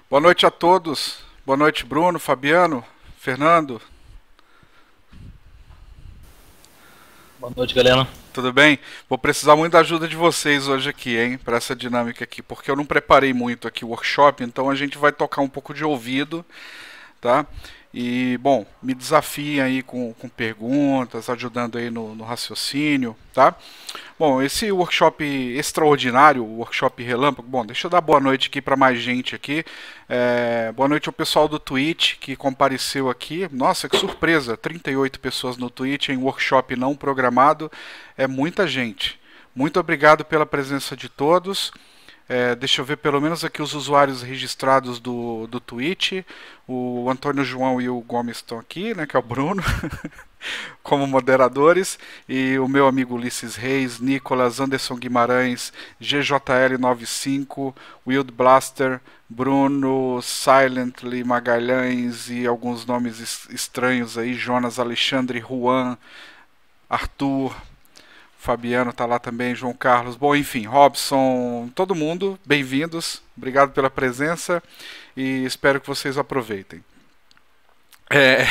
Boa noite a todos. Boa noite, Bruno, Fabiano, Fernando. Boa noite, galera. Tudo bem? Vou precisar muito da ajuda de vocês hoje aqui, hein, para essa dinâmica aqui, porque eu não preparei muito aqui o workshop, então a gente vai tocar um pouco de ouvido, tá? E, bom, me desafiem aí com perguntas, ajudando aí no raciocínio, tá? Bom, esse workshop extraordinário, o workshop relâmpago, bom, deixa eu dar boa noite aqui para mais gente aqui. Boa noite ao pessoal do Twitch que compareceu aqui. Nossa, que surpresa, 38 pessoas no Twitch em workshop não programado, é muita gente. Muito obrigado pela presença de todos. Deixa eu ver pelo menos aqui os usuários registrados do Twitch. O Antônio João e o Gomes estão aqui, né, que é o Bruno, como moderadores. E o meu amigo Ulisses Reis, Nicolas, Anderson Guimarães, GJL95, Wild Blaster, Bruno, Silently, Magalhães e alguns nomes estranhos aí, Jonas Alexandre, Juan, Arthur, Fabiano tá lá também, João Carlos, bom, enfim, Robson, todo mundo, bem-vindos, obrigado pela presença e espero que vocês aproveitem. É...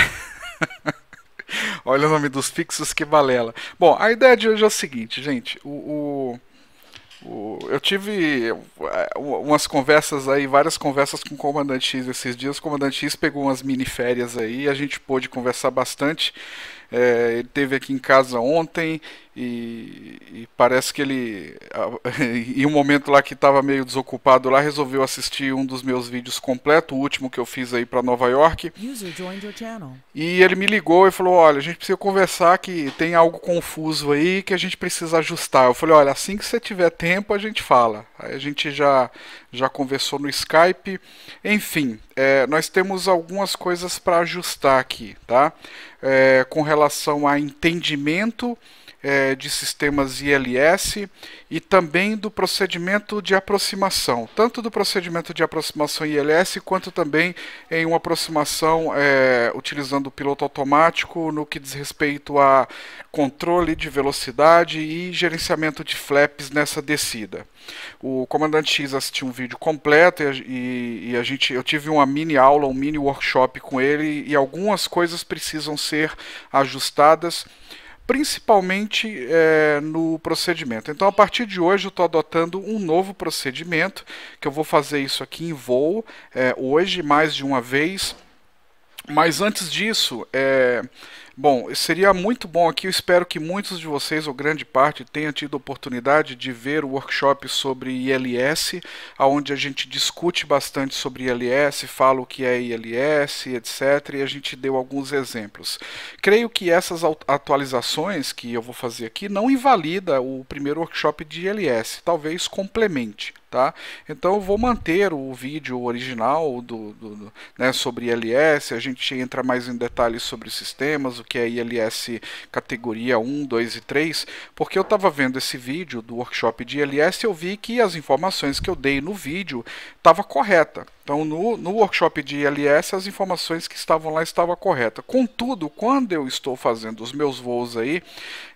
Olha o nome dos fixos, que balela. Bom, a ideia de hoje é o seguinte, gente, eu tive umas conversas aí, várias conversas com o Comandante X esses dias. O Comandante X pegou umas mini férias aí, a gente pôde conversar bastante. Ele esteve aqui em casa ontem e parece que ele, em um momento lá que estava meio desocupado lá, resolveu assistir um dos meus vídeos completo, o último que eu fiz aí para Nova York. E ele me ligou e falou: olha, a gente precisa conversar que tem algo confuso aí que a gente precisa ajustar. Eu falei: olha, assim que você tiver tempo a gente fala. Aí a gente já conversou no Skype. Enfim, nós temos algumas coisas para ajustar aqui, tá? Com relação a entendimento de sistemas ILS e também do procedimento de aproximação, tanto do procedimento de aproximação ILS quanto também em uma aproximação utilizando o piloto automático no que diz respeito a controle de velocidade e gerenciamento de flaps nessa descida. O Comandante X assistiu um vídeo completo eu tive uma mini aula, um mini workshop com ele e algumas coisas precisam ser ajustadas, principalmente no procedimento. Então, a partir de hoje, eu estou adotando um novo procedimento, que eu vou fazer isso aqui em voo, hoje, mais de uma vez. Mas antes disso, bom, seria muito bom aqui, eu espero que muitos de vocês, ou grande parte, tenham tido a oportunidade de ver o workshop sobre ILS, onde a gente discute bastante sobre ILS, fala o que é ILS, etc. E a gente deu alguns exemplos. Creio que essas atualizações que eu vou fazer aqui não invalida o primeiro workshop de ILS, talvez complemente. Tá? Então eu vou manter o vídeo original né, sobre ILS, a gente entra mais em detalhes sobre os sistemas, o que é ILS categoria 1, 2 e 3, porque eu estava vendo esse vídeo do workshop de ILS e eu vi que as informações que eu dei no vídeo estavam corretas. Então no workshop de ILS as informações que estavam lá estavam corretas. Contudo, quando eu estou fazendo os meus voos aí,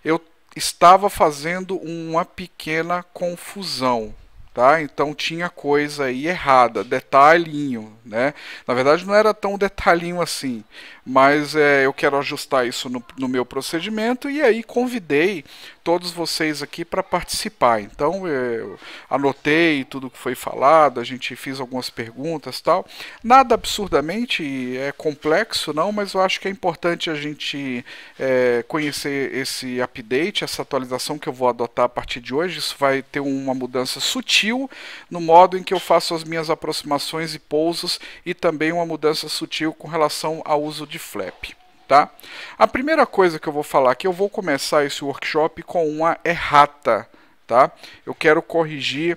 eu estava fazendo uma pequena confusão. Tá? Então tinha coisa aí errada, detalhinho, né? Na verdade não era tão detalhinho assim, mas eu quero ajustar isso no meu procedimento e aí convidei todos vocês aqui para participar. Então eu anotei tudo que foi falado, a gente fez algumas perguntas, tal. Nada absurdamente complexo, não, mas eu acho que é importante a gente conhecer esse update, essa atualização que eu vou adotar a partir de hoje. Isso vai ter uma mudança sutil no modo em que eu faço as minhas aproximações e pousos e também uma mudança sutil com relação ao uso de flap. Tá? A primeira coisa que eu vou falar aqui, eu vou começar esse workshop com uma errata. Tá? Eu quero corrigir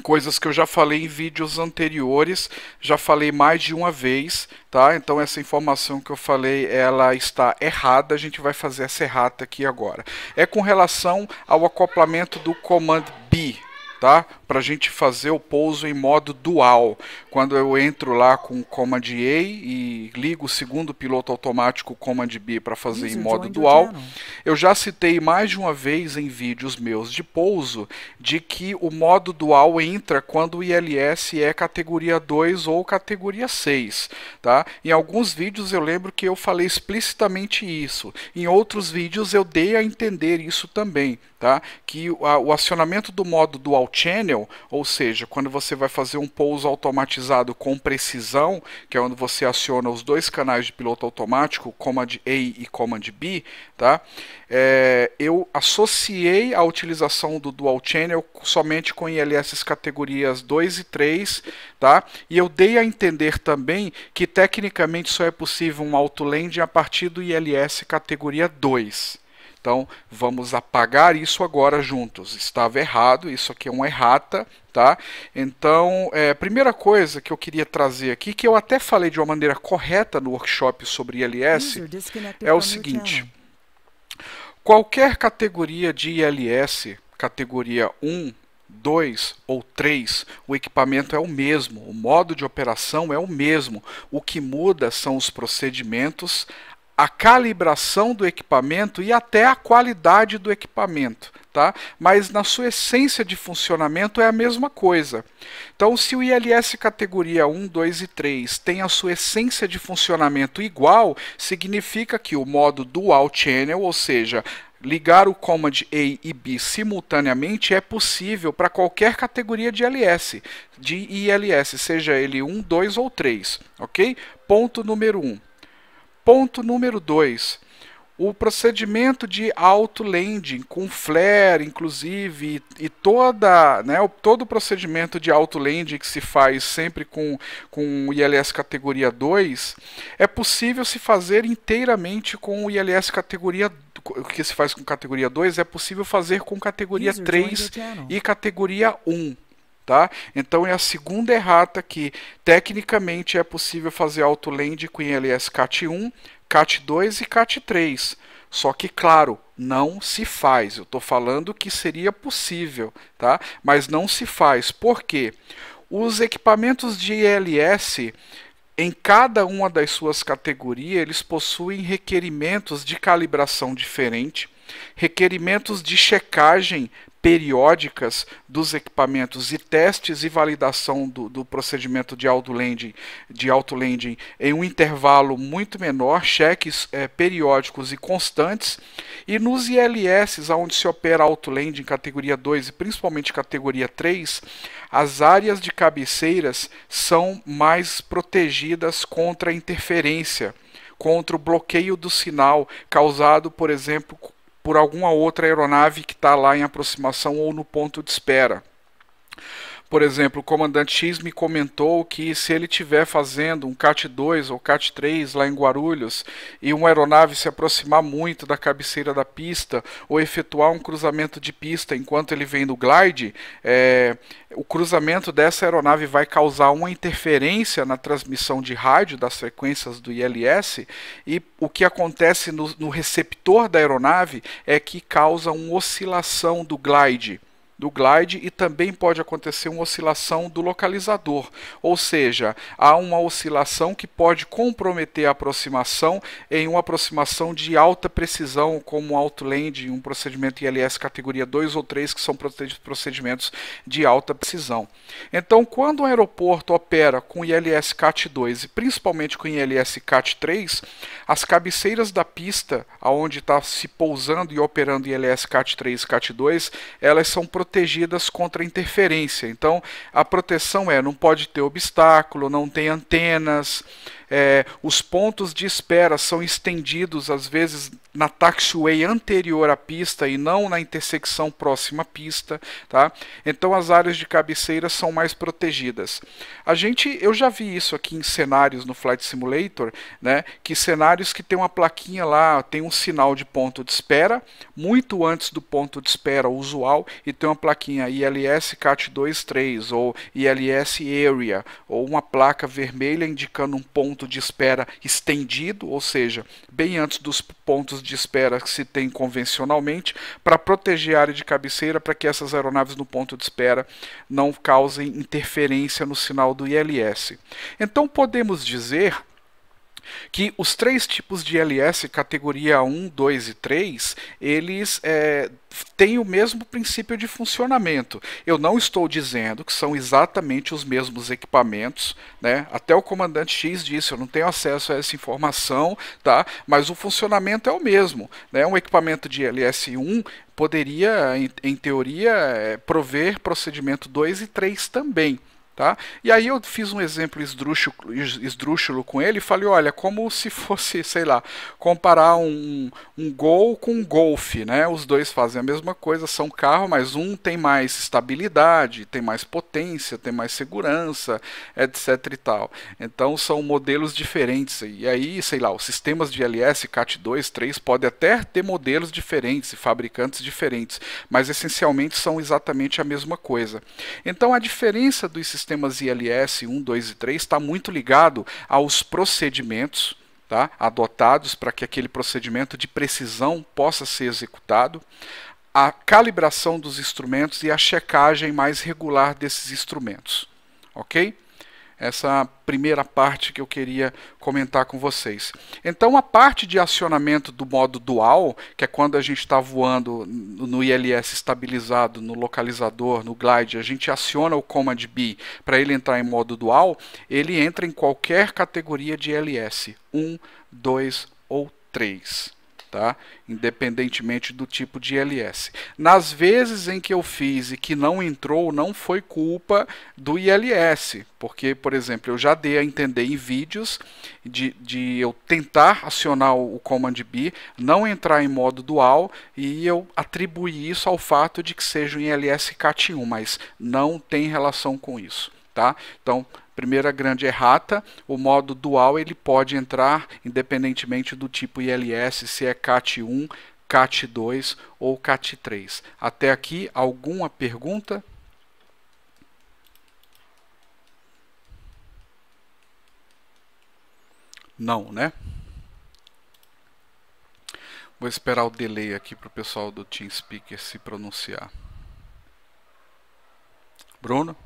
coisas que eu já falei em vídeos anteriores, já falei mais de uma vez, tá? Então essa informação que eu falei, ela está errada, a gente vai fazer essa errata aqui agora. É com relação ao acoplamento do Command B. tá? Para a gente fazer o pouso em modo dual. Quando eu entro lá com Command A e ligo o segundo piloto automático Command B para fazer em modo dual, eu já citei mais de uma vez em vídeos meus de pouso de que o modo dual entra quando o ILS é categoria 2 ou categoria 6, tá? Em alguns vídeos eu lembro que eu falei explicitamente isso. Em outros vídeos eu dei a entender isso também, tá? Que o acionamento do modo Dual Channel, ou seja, quando você vai fazer um pouso automatizado com precisão, que é onde você aciona os dois canais de piloto automático, Command A e Command B, tá? Eu associei a utilização do Dual Channel somente com ILS categorias 2 e 3, tá? E eu dei a entender também que tecnicamente só é possível um auto-landing a partir do ILS categoria 2. Então, vamos apagar isso agora juntos. Estava errado, isso aqui é uma errata, tá? Então, primeira coisa que eu queria trazer aqui, que eu até falei de uma maneira correta no workshop sobre ILS, é o seguinte. Qualquer categoria de ILS, categoria 1, 2 ou 3, o equipamento é o mesmo, o modo de operação é o mesmo. O que muda são os procedimentos, a calibração do equipamento e até a qualidade do equipamento, tá? Mas na sua essência de funcionamento é a mesma coisa. Então, se o ILS categoria 1, 2 e 3 tem a sua essência de funcionamento igual, significa que o modo Dual Channel, ou seja, ligar o Command A e B simultaneamente é possível para qualquer categoria de ILS, seja ele 1, 2 ou 3, ok? Ponto número 1. Ponto número 2, o procedimento de auto-landing com flare, inclusive, e todo o procedimento de auto-landing que se faz sempre com o ILS categoria 2, é possível se fazer inteiramente com o ILS categoria que se faz com categoria 2, é possível fazer com categoria 3 e categoria 1. Tá? Então é a segunda errata que tecnicamente é possível fazer auto-land com ILS CAT 1, CAT 2 e CAT 3. Só que, claro, não se faz. Eu estou falando que seria possível, tá? Mas não se faz. Por quê? Os equipamentos de ILS, em cada uma das suas categorias, eles possuem requerimentos de calibração diferente, requerimentos de checagem periódicas dos equipamentos e testes e validação do procedimento de auto-landing em um intervalo muito menor, cheques periódicos e constantes. E nos ILS, onde se opera auto-landing categoria 2 e principalmente categoria 3, as áreas de cabeceiras são mais protegidas contra a interferência, contra o bloqueio do sinal causado, por exemplo, por alguma outra aeronave que está lá em aproximação ou no ponto de espera. Por exemplo, o comandante X me comentou que se ele estiver fazendo um CAT 2 ou CAT 3 lá em Guarulhos e uma aeronave se aproximar muito da cabeceira da pista ou efetuar um cruzamento de pista enquanto ele vem no glide, o cruzamento dessa aeronave vai causar uma interferência na transmissão de rádio das frequências do ILS, e o que acontece no receptor da aeronave é que causa uma oscilação do glide e também pode acontecer uma oscilação do localizador, ou seja, há uma oscilação que pode comprometer a aproximação em uma aproximação de alta precisão, como auto-landing, um procedimento ILS categoria 2 ou 3, que são procedimentos de alta precisão. Então, quando um aeroporto opera com ILS CAT 2 e principalmente com ILS CAT 3, as cabeceiras da pista, onde está se pousando e operando ILS CAT 3 e CAT 2, elas são protegidas contra interferência. Então, a proteção não pode ter obstáculo, não tem antenas, os pontos de espera são estendidos, às vezes, na taxiway anterior à pista e não na intersecção próxima à pista, tá? Então, as áreas de cabeceira são mais protegidas. Eu já vi isso aqui em cenários no Flight Simulator, né? Que cenários que tem uma plaquinha lá, tem um sinal de ponto de espera, muito antes do ponto de espera usual, e tem uma plaquinha ILS CAT 2-3 ou ILS Area, ou uma placa vermelha indicando um ponto de espera estendido, ou seja, bem antes dos pontos de espera que se tem convencionalmente para proteger a área de cabeceira, para que essas aeronaves no ponto de espera não causem interferência no sinal do ILS. Então podemos dizer que os três tipos de ILS, categoria 1, 2 e 3, eles têm o mesmo princípio de funcionamento. Eu não estou dizendo que são exatamente os mesmos equipamentos, né? Até o comandante X disse, eu não tenho acesso a essa informação, tá? Mas o funcionamento é o mesmo, né? Um equipamento de ILS 1 poderia, em teoria, prover procedimento 2 e 3 também. Tá? E aí eu fiz um exemplo esdrúxulo com ele e falei, olha, como se fosse, sei lá, comparar um Gol com um Golf, né? Os dois fazem a mesma coisa, são carro, mas um tem mais estabilidade, tem mais potência, tem mais segurança, etc e tal. Então são modelos diferentes. E aí, sei lá, os sistemas de ILS, CAT 2, 3, podem até ter modelos diferentes e fabricantes diferentes, mas essencialmente são exatamente a mesma coisa. Então a diferença dos sistemas ILS 1, 2 e 3 está muito ligado aos procedimentos, tá, adotados para que aquele procedimento de precisão possa ser executado, a calibração dos instrumentos e a checagem mais regular desses instrumentos. Ok? Essa é a primeira parte que eu queria comentar com vocês. Então a parte de acionamento do modo dual, que é quando a gente está voando no ILS estabilizado, no localizador, no glide, a gente aciona o Command B para ele entrar em modo dual, ele entra em qualquer categoria de ILS, 1, 2 ou 3. Tá? Independentemente do tipo de ILS. Nas vezes em que eu fiz e que não entrou, não foi culpa do ILS, porque, por exemplo, eu já dei a entender em vídeos de eu tentar acionar o Command B, não entrar em modo dual, e eu atribuí isso ao fato de que seja um ILS CAT 1, mas não tem relação com isso. Tá? Então, primeira grande errata, o modo dual ele pode entrar independentemente do tipo ILS, se é CAT 1, CAT 2 ou CAT 3. Até aqui, alguma pergunta? Não, né? Vou esperar o delay aqui para o pessoal do TeamSpeaker se pronunciar. Bruno?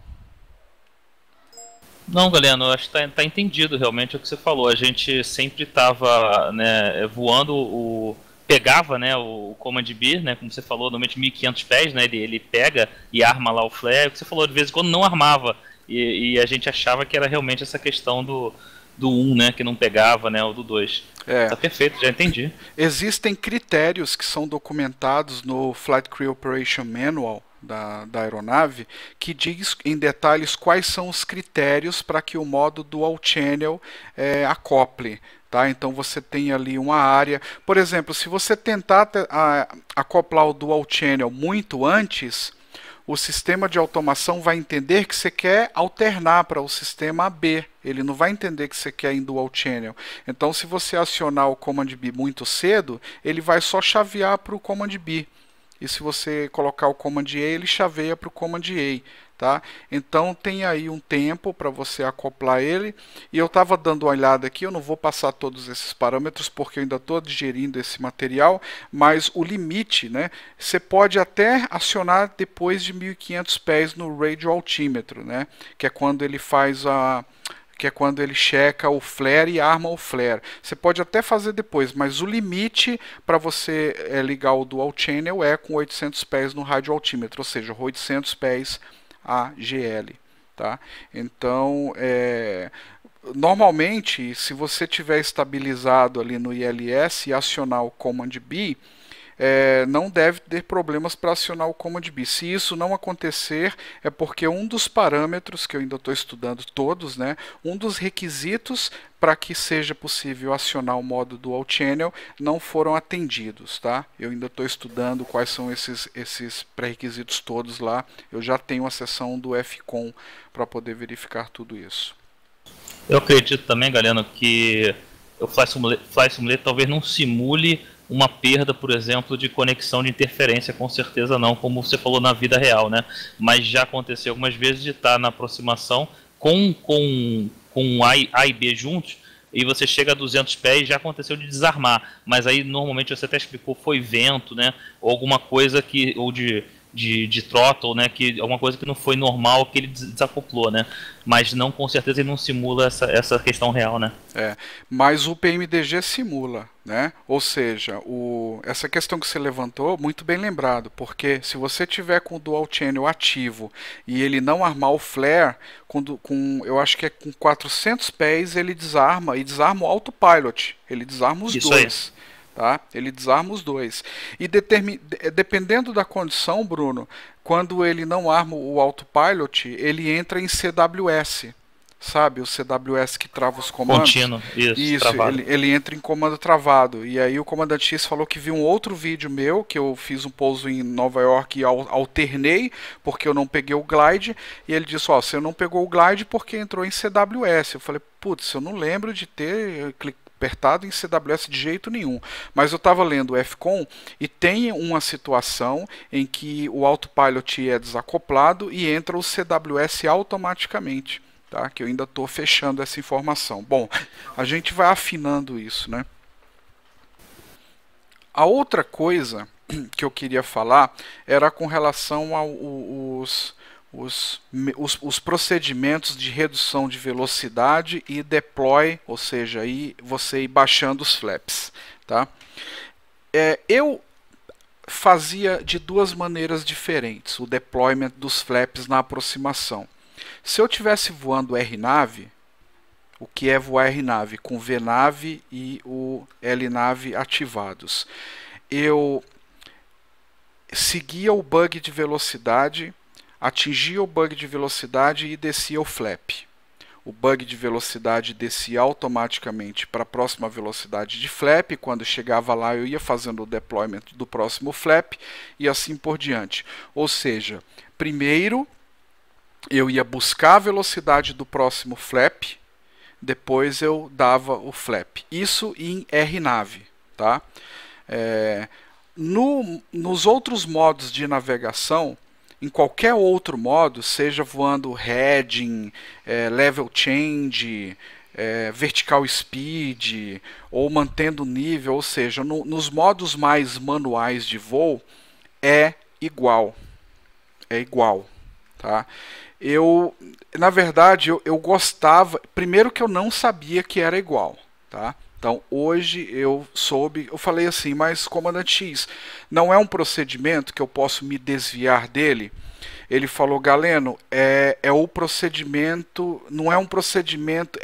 Não, Galeno, eu acho que tá entendido realmente o que você falou. A gente sempre estava, né, voando, pegava, né, o Command B, né, como você falou, normalmente 1.500 pés, né, ele pega e arma lá o flare. O que você falou, de vez em quando não armava, e a gente achava que era realmente essa questão do 1, né, que não pegava, né, ou do 2. Tá perfeito, já entendi. Existem critérios que são documentados no Flight Crew Operation Manual da aeronave, que diz em detalhes quais são os critérios para que o modo Dual Channel acople. Tá? Então você tem ali uma área, por exemplo, se você tentar acoplar o Dual Channel muito antes, o sistema de automação vai entender que você quer alternar para o sistema AB. Ele não vai entender que você quer em Dual Channel. Então, se você acionar o Command B muito cedo, ele vai só chavear para o Command B. E se você colocar o Command A, ele chaveia para o Command A. Tá? Então tem aí um tempo para você acoplar ele, e eu estava dando uma olhada aqui, eu não vou passar todos esses parâmetros porque eu ainda estou digerindo esse material, mas o limite, né, você pode até acionar depois de 1.500 pés no radio altímetro, né, que é quando ele faz que é quando ele checa o flare e arma o flare. Você pode até fazer depois, mas o limite para você ligar o dual channel é com 800 pés no radio altímetro, ou seja, 800 pés AGL, tá? Então, normalmente, se você tiver estabilizado ali no ILS e acionar o Command B, não deve ter problemas para acionar o Command B. Se isso não acontecer, é porque um dos parâmetros, que eu ainda estou estudando todos, né, um dos requisitos para que seja possível acionar o modo Dual Channel não foram atendidos. Tá? Eu ainda estou estudando quais são esses pré-requisitos todos lá. Eu já tenho a seção do FCOM para poder verificar tudo isso. Eu acredito também, Galeno, que o Flight Simulator talvez não simule uma perda, por exemplo, de conexão de interferência, com certeza não, como você falou na vida real, né? Mas já aconteceu algumas vezes de estar na aproximação com A e B juntos, e você chega a 200 pés, já aconteceu de desarmar. Mas aí, normalmente, você até explicou, foi vento, né? Ou alguma coisa que... ou de throttle, né? Que alguma coisa que não foi normal, que ele desacoplou, né? Mas não, com certeza ele não simula essa questão real, né? Mas o PMDG simula, né? Ou seja, essa questão que você levantou, muito bem lembrado, porque se você tiver com o Dual Channel ativo e ele não armar o flare, eu acho que é com 400 pés ele desarma, e desarma o autopilot, ele desarma os dois. Tá? Ele desarma os dois. E dependendo da condição, Bruno, quando ele não arma o autopilot, ele entra em CWS. Sabe, o CWS que trava os comandos? Contínuo, isso ele entra em comando travado. E aí o comandante X falou que viu um outro vídeo meu, que eu fiz um pouso em Nova York e alternei, porque eu não peguei o glide. E ele disse, você não pegou o glide porque entrou em CWS. Eu falei, putz, eu não lembro de ter apertado em CWS de jeito nenhum. Mas eu estava lendo o FCON e tem uma situação em que o autopilot é desacoplado e entra o CWS automaticamente. Tá? Que eu ainda estou fechando essa informação. Bom, a gente vai afinando isso, né? A outra coisa que eu queria falar era com relação aos os procedimentos de redução de velocidade e deploy, ou seja, aí você ir baixando os flaps. Tá? Eu fazia de duas maneiras diferentes o deployment dos flaps na aproximação. Se eu estivesse voando RNAV, o que é voar RNAV? Com VNAV e o LNAV ativados. Eu seguia o bug de velocidade, atingia o bug de velocidade e descia o flap. O bug de velocidade descia automaticamente para a próxima velocidade de flap. Quando chegava lá, eu ia fazendo o deployment do próximo flap e assim por diante. Ou seja, primeiro eu ia buscar a velocidade do próximo flap, depois eu dava o flap. Isso em RNAV. Tá? Nos outros modos de navegação, em qualquer outro modo, seja voando heading, level change, vertical speed, ou mantendo nível, ou seja, nos modos mais manuais de voo, é igual. É igual. Tá? Na verdade, eu gostava... Primeiro que eu não sabia que era igual. Tá? Então, hoje eu soube... Eu falei assim, mas comandante X, não é um procedimento que eu posso me desviar dele? Ele falou, Galeno, é o procedimento... Não é um procedimento...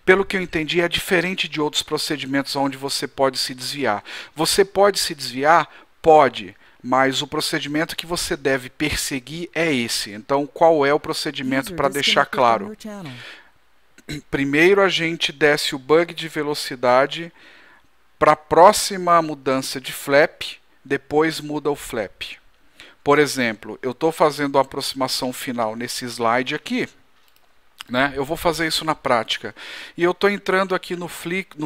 pelo que eu entendi, é diferente de outros procedimentos onde você pode se desviar. Você pode se desviar? Pode. Mas o procedimento que você deve perseguir é esse. Então, qual é o procedimento para deixar claro? Primeiro a gente desce o bug de velocidade para a próxima mudança de flap, depois muda o flap. Por exemplo, eu estou fazendo a aproximação final nesse slide aqui. Né? Eu vou fazer isso na prática. E eu estou entrando aqui no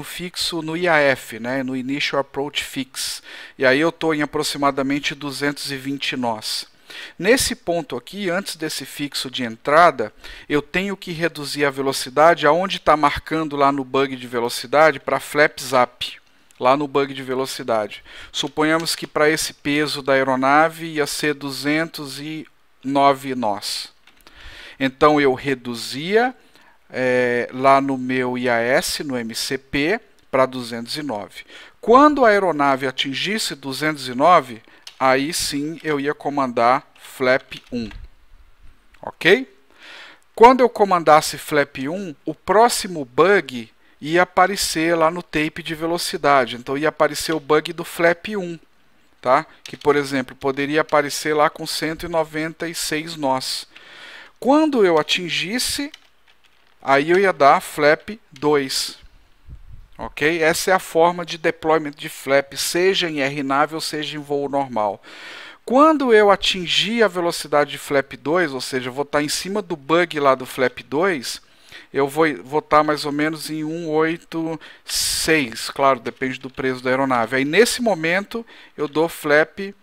fixo, no IAF, né? No Initial Approach Fix. E aí eu estou em aproximadamente 220 nós. Nesse ponto aqui, antes desse fixo de entrada, eu tenho que reduzir a velocidade aonde está marcando lá no bug de velocidade para flaps up. Lá no bug de velocidade. Suponhamos que para esse peso da aeronave ia ser 209 nós. Então eu reduzia lá no meu IAS, no MCP, para 209. Quando a aeronave atingisse 209, aí sim eu ia comandar flap 1. Ok? Quando eu comandasse flap 1, o próximo bug ia aparecer lá no tape de velocidade. Então ia aparecer o bug do flap 1. Tá? Que, por exemplo, poderia aparecer lá com 196 nós. Quando eu atingisse, aí eu ia dar flap 2. Ok? Essa é a forma de deployment de flap, seja em RNAV ou seja em voo normal. Quando eu atingir a velocidade de flap 2, ou seja, eu vou estar em cima do bug lá do flap 2, eu vou estar mais ou menos em 186, claro, depende do peso da aeronave. Aí nesse momento eu dou flap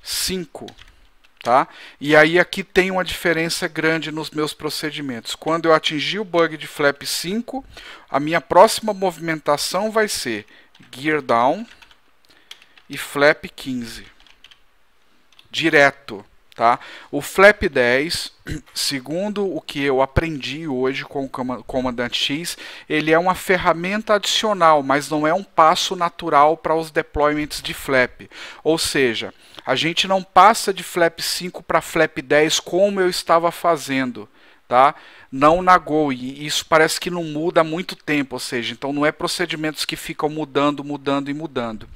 5. Tá? E aí aqui tem uma diferença grande nos meus procedimentos. Quando eu atingir o bug de flap 5, a minha próxima movimentação vai ser gear down e flap 15. Direto. Tá? O flap 10, segundo o que eu aprendi hoje com o comandante X, ele é uma ferramenta adicional, mas não é um passo natural para os deployments de flap. Ou seja, a gente não passa de flap 5 para flap 10 como eu estava fazendo, tá? Não na Go, e isso parece que não muda há muito tempo, ou seja, então não é procedimentos que ficam mudando, mudando e mudando.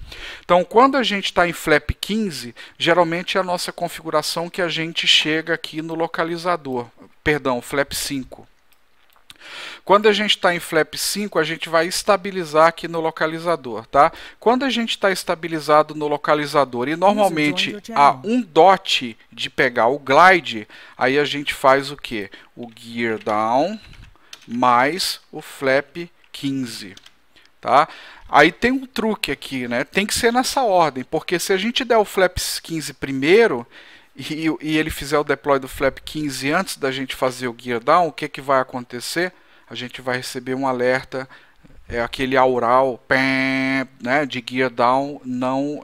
Então, quando a gente está em flap 15, geralmente é a nossa configuração que a gente chega aqui no localizador, perdão, flap 5. Quando a gente está em flap 5, a gente vai estabilizar aqui no localizador, tá? Quando a gente está estabilizado no localizador e normalmente há um dot de pegar o glide, aí a gente faz o que? O gear down mais o flap 15, tá? Aí tem um truque aqui, né? Tem que ser nessa ordem, porque se a gente der o flap 15 primeiro e ele fizer o deploy do flap 15 antes da gente fazer o gear down, o que vai acontecer? A gente vai receber um alerta, aquele aural, né, de gear down não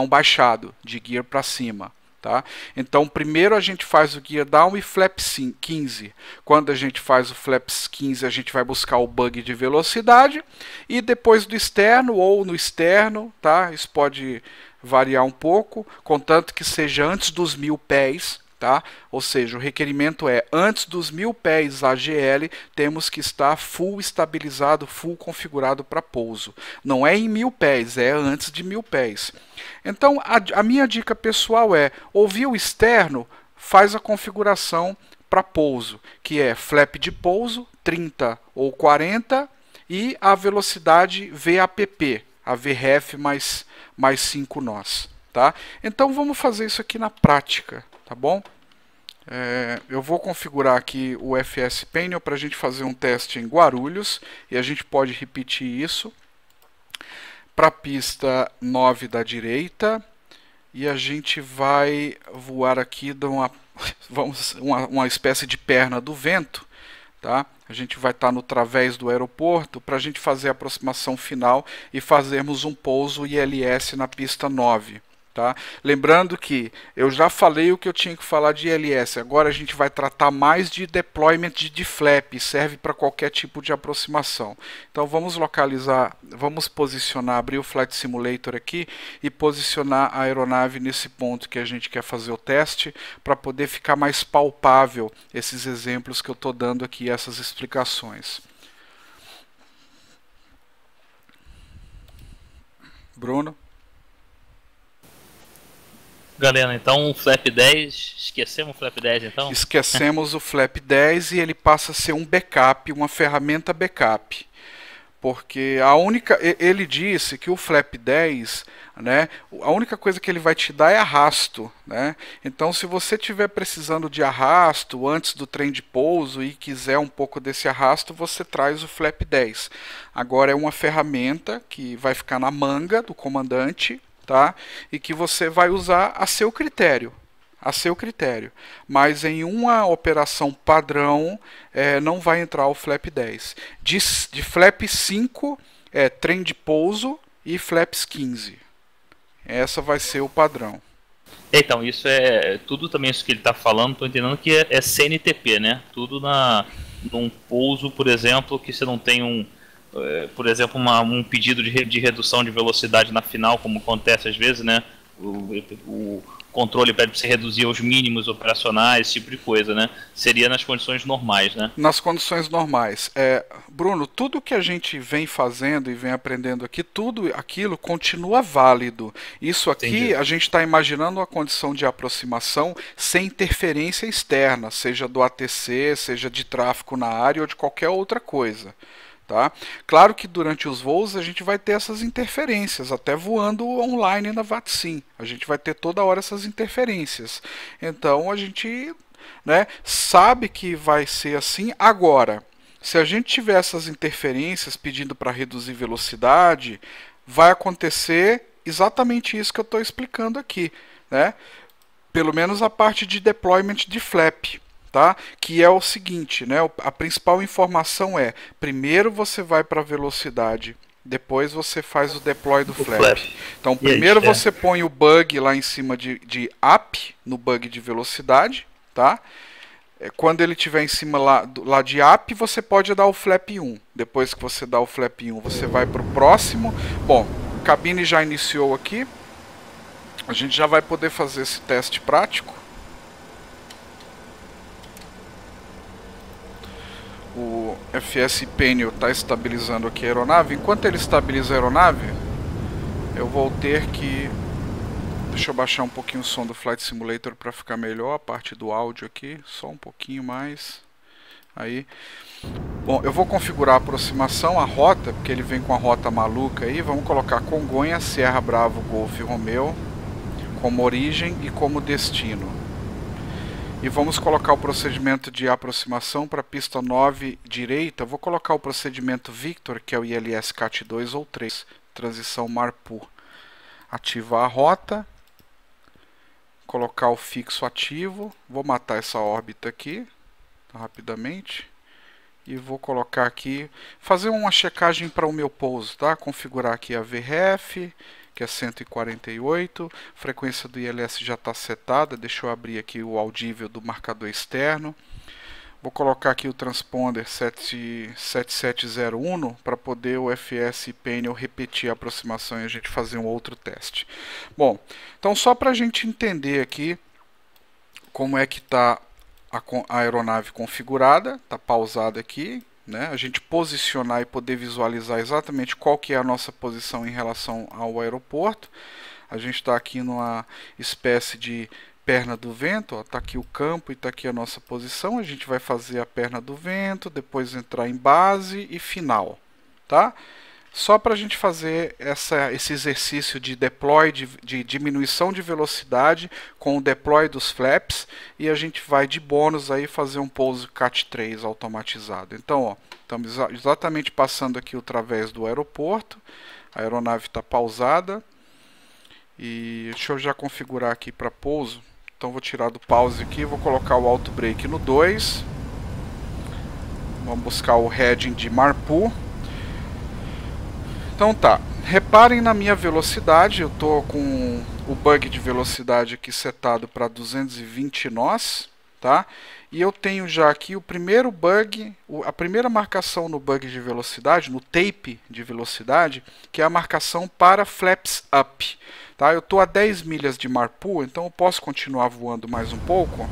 baixado, de gear para cima. Tá? Então, primeiro a gente faz o gear down e flap 15. Quando a gente faz o flap 15, a gente vai buscar o bug de velocidade, e depois do externo ou no externo, tá? Isso pode variar um pouco, contanto que seja antes dos 1000 pés. Tá? Ou seja, o requerimento é antes dos 1000 pés AGL, temos que estar full estabilizado, full configurado para pouso. Não é em 1000 pés, é antes de 1000 pés. Então, a minha dica pessoal é, ouvir o externo, faz a configuração para pouso, que é flap de pouso, 30 ou 40, e a velocidade VAPP, a VREF mais 5 nós. Tá? Então, vamos fazer isso aqui na prática. Tá bom? Eu vou configurar aqui o FS Panel para a gente fazer um teste em Guarulhos, e a gente pode repetir isso para a pista 9 da direita, e a gente vai voar aqui de uma espécie de perna do vento. Tá? A gente vai estar no través do aeroporto para a gente fazer a aproximação final e fazermos um pouso ILS na pista 9. Tá? Lembrando que eu já falei o que eu tinha que falar de ILS, agora a gente vai tratar mais de deployment de flap, serve para qualquer tipo de aproximação. Então vamos localizar, vamos posicionar, abrir o Flight Simulator aqui e posicionar a aeronave nesse ponto que a gente quer fazer o teste, para poder ficar mais palpável esses exemplos que eu estou dando aqui, essas explicações. Bruno? Galera, então o flap 10, esquecemos o flap 10 então? Esquecemos o flap 10 e ele passa a ser um backup, uma ferramenta backup. Porque ele disse que o flap 10, né, a única coisa que ele vai te dar é arrasto, né? Então, se você estiver precisando de arrasto antes do trem de pouso e quiser um pouco desse arrasto, você traz o flap 10. Agora é uma ferramenta que vai ficar na manga do comandante, tá? E que você vai usar a seu critério. Mas em uma operação padrão não vai entrar o flap 10. De flap 5 trem de pouso e flaps 15. Essa vai ser o padrão. Então, isso tudo também isso que ele está falando, estou entendendo que é CNTP, né? Tudo num pouso, por exemplo, que você não tem por exemplo, um pedido de redução de velocidade na final, como acontece às vezes, né? O controle pede para você reduzir aos mínimos operacionais, esse tipo de coisa, né? Seria nas condições normais, né? Nas condições normais. Bruno, tudo que a gente vem fazendo e vem aprendendo aqui, tudo aquilo continua válido. Isso aqui, entendi, a gente está imaginando uma condição de aproximação sem interferência externa, seja do ATC, seja de tráfego na área ou de qualquer outra coisa. Tá? Claro que durante os voos a gente vai ter essas interferências, até voando online na VATSIM. A gente vai ter toda hora essas interferências. Então a gente, né, sabe que vai ser assim. Agora, se a gente tiver essas interferências pedindo para reduzir velocidade, vai acontecer exatamente isso que eu estou explicando aqui, né? pelo menos a parte de deployment de flap, tá? Que é o seguinte, né? A principal informação é, primeiro você vai para a velocidade, depois você faz o deploy do flap. Então primeiro você põe o bug lá em cima de up, no bug de velocidade, tá? Quando ele estiver em cima lá de up, você pode dar o flap 1. Depois que você dá o flap 1, você vai para o próximo. Bom, a cabine já iniciou aqui. A gente já vai poder fazer esse teste prático. O FS Painel está estabilizando aqui a aeronave. Enquanto ele estabiliza a aeronave, eu vou ter que... Deixa eu baixar um pouquinho o som do Flight Simulator para ficar melhor, a parte do áudio aqui, só um pouquinho mais. Aí. Bom, eu vou configurar a aproximação, a rota, porque ele vem com a rota maluca aí. Vamos colocar Congonha, Sierra Bravo, Golf Romeo como origem e como destino. E vamos colocar o procedimento de aproximação para a pista 9 direita. Vou colocar o procedimento Victor, que é o ILS CAT 2 ou 3, transição MARPU. Ativar a rota, colocar o fixo ativo, vou matar essa órbita aqui, rapidamente, e vou colocar aqui, fazer uma checagem para o meu pouso, tá? Configurar aqui a VRF, que é 148, frequência do ILS já está setada, deixa eu abrir aqui o audível do marcador externo. Vou colocar aqui o transponder 7701 para poder o FS Painel repetir a aproximação e a gente fazer um outro teste. Bom, então só para a gente entender aqui como é que está a aeronave configurada, está pausada aqui, né? A gente posicionar e poder visualizar exatamente qual que é a nossa posição em relação ao aeroporto. A gente está aqui numa espécie de perna do vento, está aqui o campo e está aqui a nossa posição. A gente vai fazer a perna do vento, depois entrar em base e final, tá? Só para a gente fazer esse exercício de deploy, de diminuição de velocidade com o deploy dos flaps, e a gente vai de bônus aí fazer um pouso CAT 3 automatizado. Então, ó, estamos exatamente passando aqui através do aeroporto, a aeronave está pausada, e deixa eu já configurar aqui para pouso. Então vou tirar do pause aqui, vou colocar o auto brake no 2. Vamos buscar o heading de MARPU. Então tá, reparem na minha velocidade, eu estou com o bug de velocidade aqui setado para 220 nós, tá? E eu tenho já aqui o primeiro bug, a primeira marcação no bug de velocidade, no tape de velocidade, que é a marcação para flaps up. Tá? Eu estou a 10 milhas de MARPU, então eu posso continuar voando mais um pouco,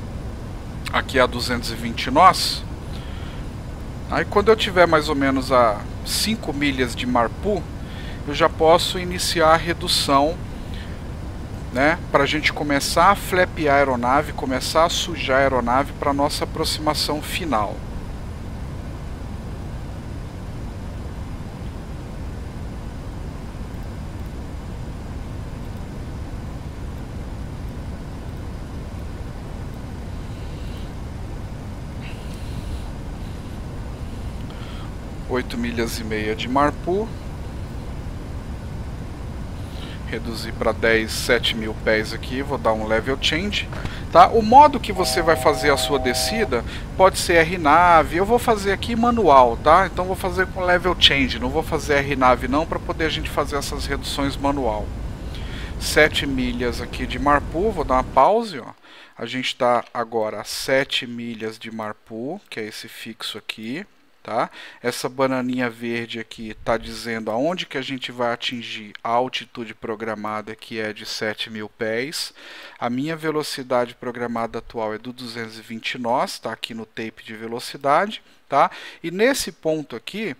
aqui a 220 nós. Aí quando eu tiver mais ou menos a 5 milhas de MARPU, eu já posso iniciar a redução, né, para a gente começar a flapear a aeronave, começar a sujar a aeronave para a nossa aproximação final. Oito milhas e meia de MARPU. Reduzir para 10, 7 mil pés aqui, vou dar um level change, tá? O modo que você vai fazer a sua descida pode ser RNAV, eu vou fazer aqui manual, tá? Então vou fazer com level change, não vou fazer RNAV não, para poder a gente fazer essas reduções manual. 7 milhas aqui de MARPU, vou dar uma pause, ó. A gente está agora a 7 milhas de MARPU, que é esse fixo aqui. Tá? Essa bananinha verde aqui está dizendo aonde que a gente vai atingir a altitude programada, que é de 7 mil pés. A minha velocidade programada atual é do 220 nós, está aqui no tape de velocidade. Tá? E nesse ponto aqui,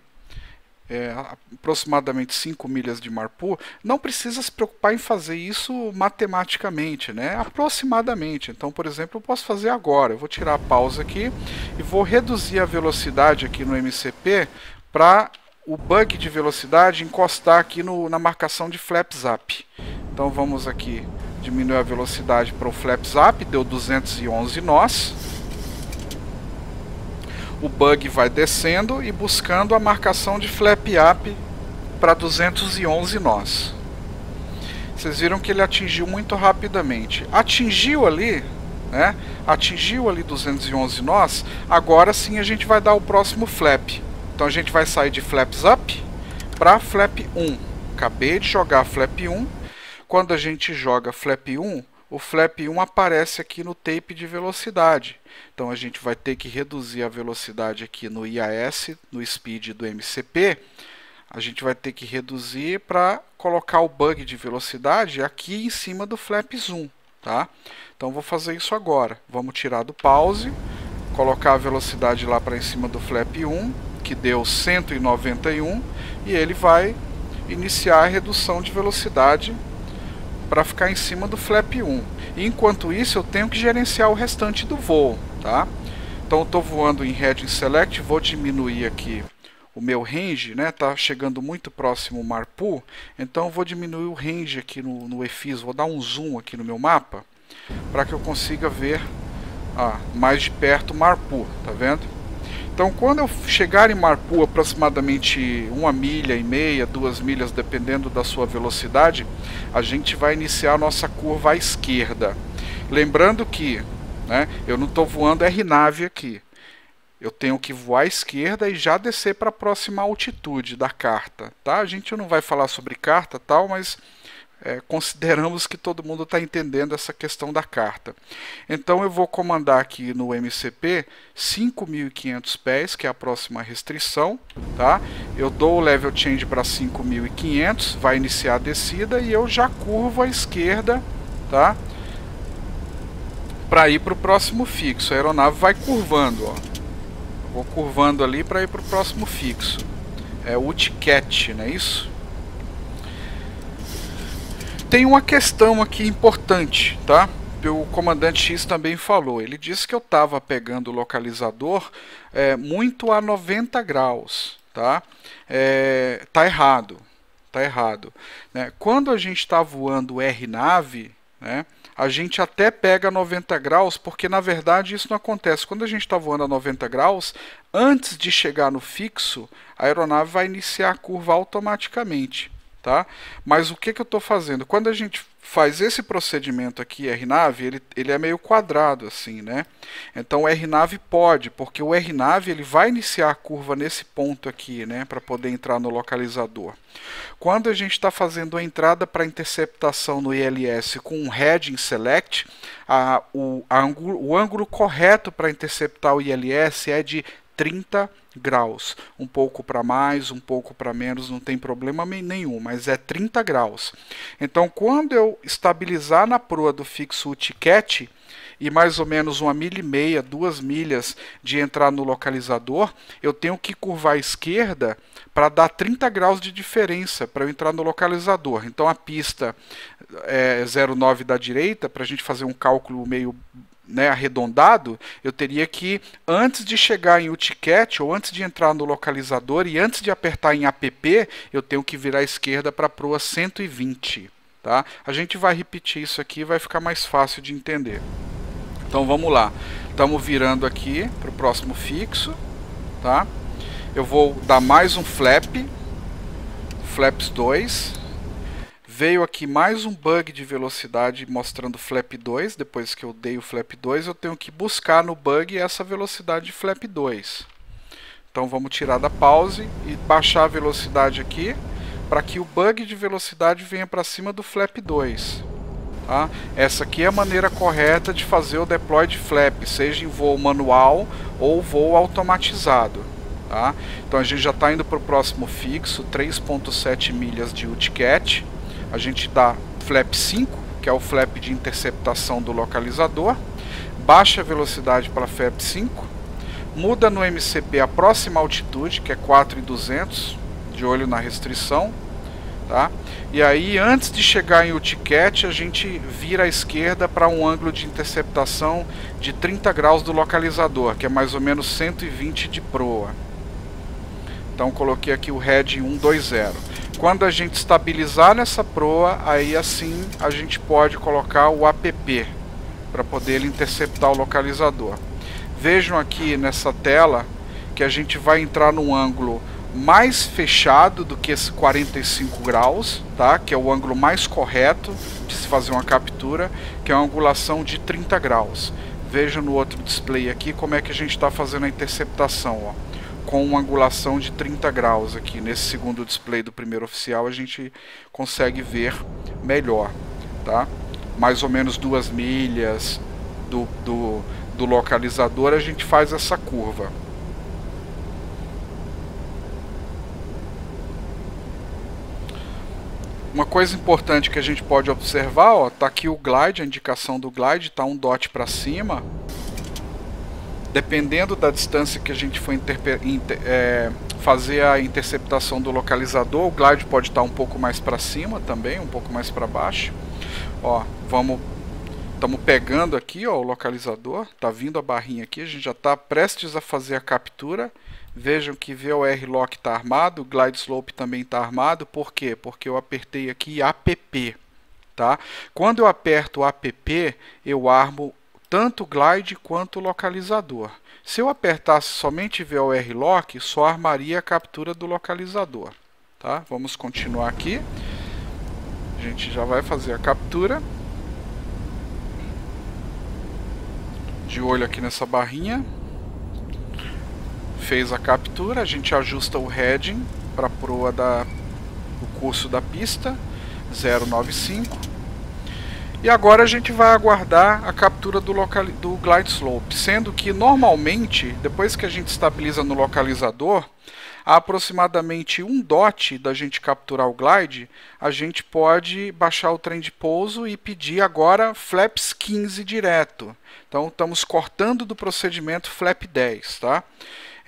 aproximadamente 5 milhas de MARPU, não precisa se preocupar em fazer isso matematicamente, né? Aproximadamente. Então, por exemplo, eu posso fazer agora. Eu vou tirar a pausa aqui e vou reduzir a velocidade aqui no MCP para o bug de velocidade encostar aqui na marcação de flaps up. Então vamos aqui diminuir a velocidade para o flaps up, deu 211 nós. O bug vai descendo e buscando a marcação de flap up para 211 nós. Vocês viram que ele atingiu muito rapidamente. Atingiu ali, né? Atingiu ali 211 nós. Agora sim a gente vai dar o próximo flap. Então a gente vai sair de flaps up para flap 1. Acabei de jogar flap 1. Quando a gente joga flap 1, o flap 1 aparece aqui no tape de velocidade. Então a gente vai ter que reduzir a velocidade aqui no IAS, no speed do MCP. A gente vai ter que reduzir para colocar o bug de velocidade aqui em cima do flap zoom, tá? Então vou fazer isso agora. Vamos tirar do pause, colocar a velocidade lá para em cima do flap 1, que deu 191, e ele vai iniciar a redução de velocidade para ficar em cima do flap 1. E enquanto isso eu tenho que gerenciar o restante do voo, tá? Então eu estou voando em Heading Select, vou diminuir aqui o meu range, né? Tá chegando muito próximo o Marpu, então eu vou diminuir o range aqui no EFIS, vou dar um zoom aqui no meu mapa para que eu consiga ver mais de perto o Marpu, tá vendo? Então quando eu chegar em Marpu aproximadamente 1,5 milha, 2 milhas, dependendo da sua velocidade, a gente vai iniciar a nossa curva à esquerda. Lembrando que, né, eu não estou voando RNAV aqui. Eu tenho que voar à esquerda e já descer para a próxima altitude da carta, tá? A gente não vai falar sobre carta tal, mas consideramos que todo mundo está entendendo essa questão da carta. Então eu vou comandar aqui no MCP 5.500 pés, que é a próxima restrição, tá? Eu dou o level change para 5.500, vai iniciar a descida e eu já curvo à esquerda, tá? Para ir para o próximo fixo. A aeronave vai curvando, ó. Vou curvando ali para ir para o próximo fixo. É o UTCAT, não é isso? Tem uma questão aqui importante, tá? O comandante X também falou. Ele disse que eu estava pegando o localizador muito a 90 graus, tá? Tá errado, tá errado, né? Quando a gente está voando RNAV, né, a gente até pega 90 graus, porque na verdade isso não acontece. Quando a gente está voando a 90 graus, antes de chegar no fixo, a aeronave vai iniciar a curva automaticamente, tá? Mas o que eu estou fazendo? Quando a gente faz esse procedimento aqui, RNAV, ele é meio quadrado assim, né? Então o RNAV pode, porque o RNAV ele vai iniciar a curva nesse ponto aqui, né, para poder entrar no localizador. Quando a gente está fazendo a entrada para interceptação no ILS com um Heading Select, o ângulo correto para interceptar o ILS é de 30 graus, um pouco para mais, um pouco para menos, não tem problema nenhum, mas é 30 graus. Então, quando eu estabilizar na proa do fixo UTCAT e mais ou menos 1,5 milha, 2 milhas de entrar no localizador, eu tenho que curvar à esquerda para dar 30 graus de diferença para eu entrar no localizador. Então, a pista é 0,9 da direita, para a gente fazer um cálculo meio arredondado, eu teria que, antes de chegar em UTCAT, ou antes de entrar no localizador e antes de apertar em APP, eu tenho que virar à esquerda para a proa 120. Tá? A gente vai repetir isso aqui, vai ficar mais fácil de entender. Então vamos lá. Estamos virando aqui para o próximo fixo. Tá? Eu vou dar mais um flap. Flaps 2. Veio aqui mais um bug de velocidade mostrando flap 2. Depois que eu dei o flap 2, eu tenho que buscar no bug essa velocidade de flap 2. Então vamos tirar da pause e baixar a velocidade aqui para que o bug de velocidade venha para cima do flap 2. Tá? Essa aqui é a maneira correta de fazer o deploy de flap, seja em voo manual ou voo automatizado. Tá? Então a gente já está indo para o próximo fixo, 3,7 milhas de UTCAT. A gente dá flap 5, que é o flap de interceptação do localizador, baixa a velocidade para flap 5, muda no MCP a próxima altitude, que é 4.200, de olho na restrição, tá? E aí, antes de chegar em UTCAT, a gente vira à esquerda para um ângulo de interceptação de 30 graus do localizador, que é mais ou menos 120 de proa. Então coloquei aqui o head 120. Quando a gente estabilizar nessa proa, aí assim a gente pode colocar o APP para poder interceptar o localizador. Vejam aqui nessa tela que a gente vai entrar num ângulo mais fechado do que esse 45 graus, tá? Que é o ângulo mais correto de se fazer uma captura, que é uma angulação de 30 graus. Veja no outro display aqui como é que a gente está fazendo a interceptação, ó, com uma angulação de 30 graus aqui. Nesse segundo display do primeiro oficial a gente consegue ver melhor, tá? Mais ou menos 2 milhas do localizador a gente faz essa curva. Uma coisa importante que a gente pode observar, ó, tá aqui o glide, a indicação do glide, tá um dot para cima. Dependendo da distância que a gente for fazer a interceptação do localizador, o glide pode estar um pouco mais para cima também, um pouco mais para baixo. Ó, estamos pegando aqui, ó, o localizador, tá vindo a barrinha aqui, a gente já está prestes a fazer a captura. Vejam que VOR Lock está armado, o Glide Slope também está armado. Por quê? Porque eu apertei aqui APP, tá? Quando eu aperto APP, eu armo tanto o glide quanto o localizador. Se eu apertasse somente VOR Lock, só armaria a captura do localizador, tá? Vamos continuar aqui. A gente já vai fazer a captura. De olho aqui nessa barrinha. Fez a captura, a gente ajusta o heading para a proa do curso da pista 095. E agora a gente vai aguardar a captura do glide slope, sendo que normalmente, depois que a gente estabiliza no localizador, a aproximadamente 1 dot da gente capturar o glide, a gente pode baixar o trem de pouso e pedir agora flaps 15 direto. Então estamos cortando do procedimento flap 10, tá?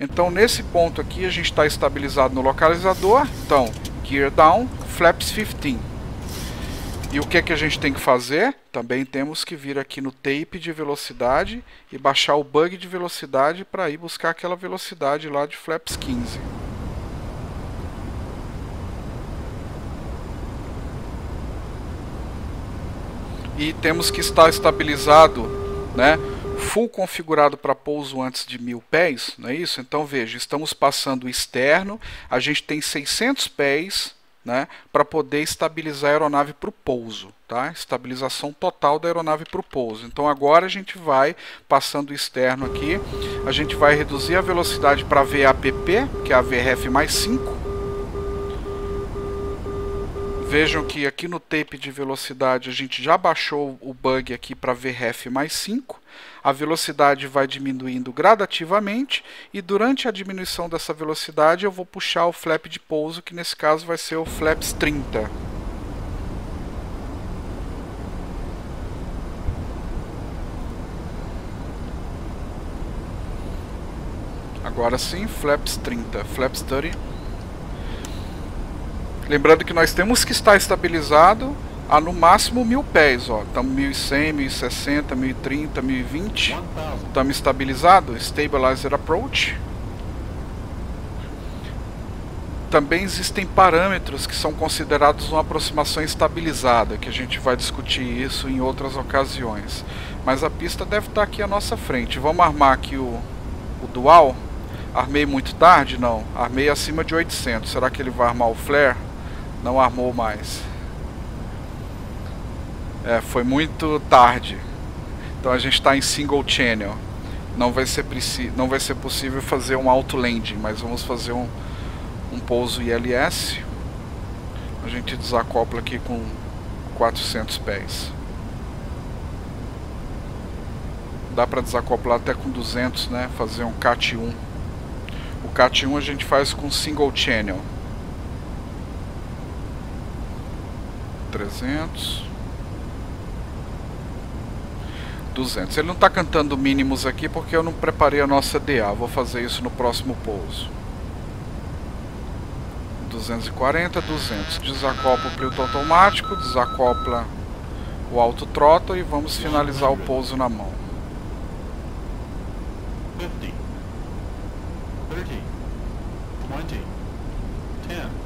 Então nesse ponto aqui a gente está estabilizado no localizador, então gear down, flaps 15. E o que é que a gente tem que fazer? Também temos que vir aqui no tape de velocidade e baixar o bug de velocidade para ir buscar aquela velocidade lá de flaps 15. E temos que estar estabilizado, né? Full configurado para pouso antes de 1000 pés, não é isso? Então veja, estamos passando o externo, a gente tem 600 pés, né, para poder estabilizar a aeronave para o pouso, tá? Estabilização total da aeronave para o pouso. Então agora a gente vai passando o externo aqui, a gente vai reduzir a velocidade para VAPP, que é a VRF mais 5. Vejam que aqui no tape de velocidade a gente já baixou o bug aqui para VRF mais 5. A velocidade vai diminuindo gradativamente e durante a diminuição dessa velocidade eu vou puxar o flap de pouso, que nesse caso vai ser o flaps 30. Agora sim, flaps 30, flaps 30. Lembrando que nós temos que estar estabilizado a no máximo 1000 pés, ó. Estamos 1100, 1060, 1030, 1020. Estamos estabilizados. Stabilizer Approach. Também existem parâmetros que são considerados uma aproximação estabilizada, que a gente vai discutir isso em outras ocasiões. Mas a pista deve estar aqui à nossa frente. Vamos armar aqui o dual. Armei muito tarde? Não. Armei acima de 800. Será que ele vai armar o flare? Não armou mais. Foi muito tarde. Então a gente está em single channel. Não vai ser possível fazer um auto landing, mas vamos fazer um pouso ILS. A gente desacopla aqui com 400 pés. Dá para desacoplar até com 200, né? Fazer um CAT-1. O CAT-1 a gente faz com single channel. 300, 200. Ele não está cantando mínimos aqui porque eu não preparei a nossa DA. Vou fazer isso no próximo pouso. 240, 200. Desacopla o piloto automático, desacopla o auto throttle e vamos finalizar o pouso na mão. 50, 30, 20, 10.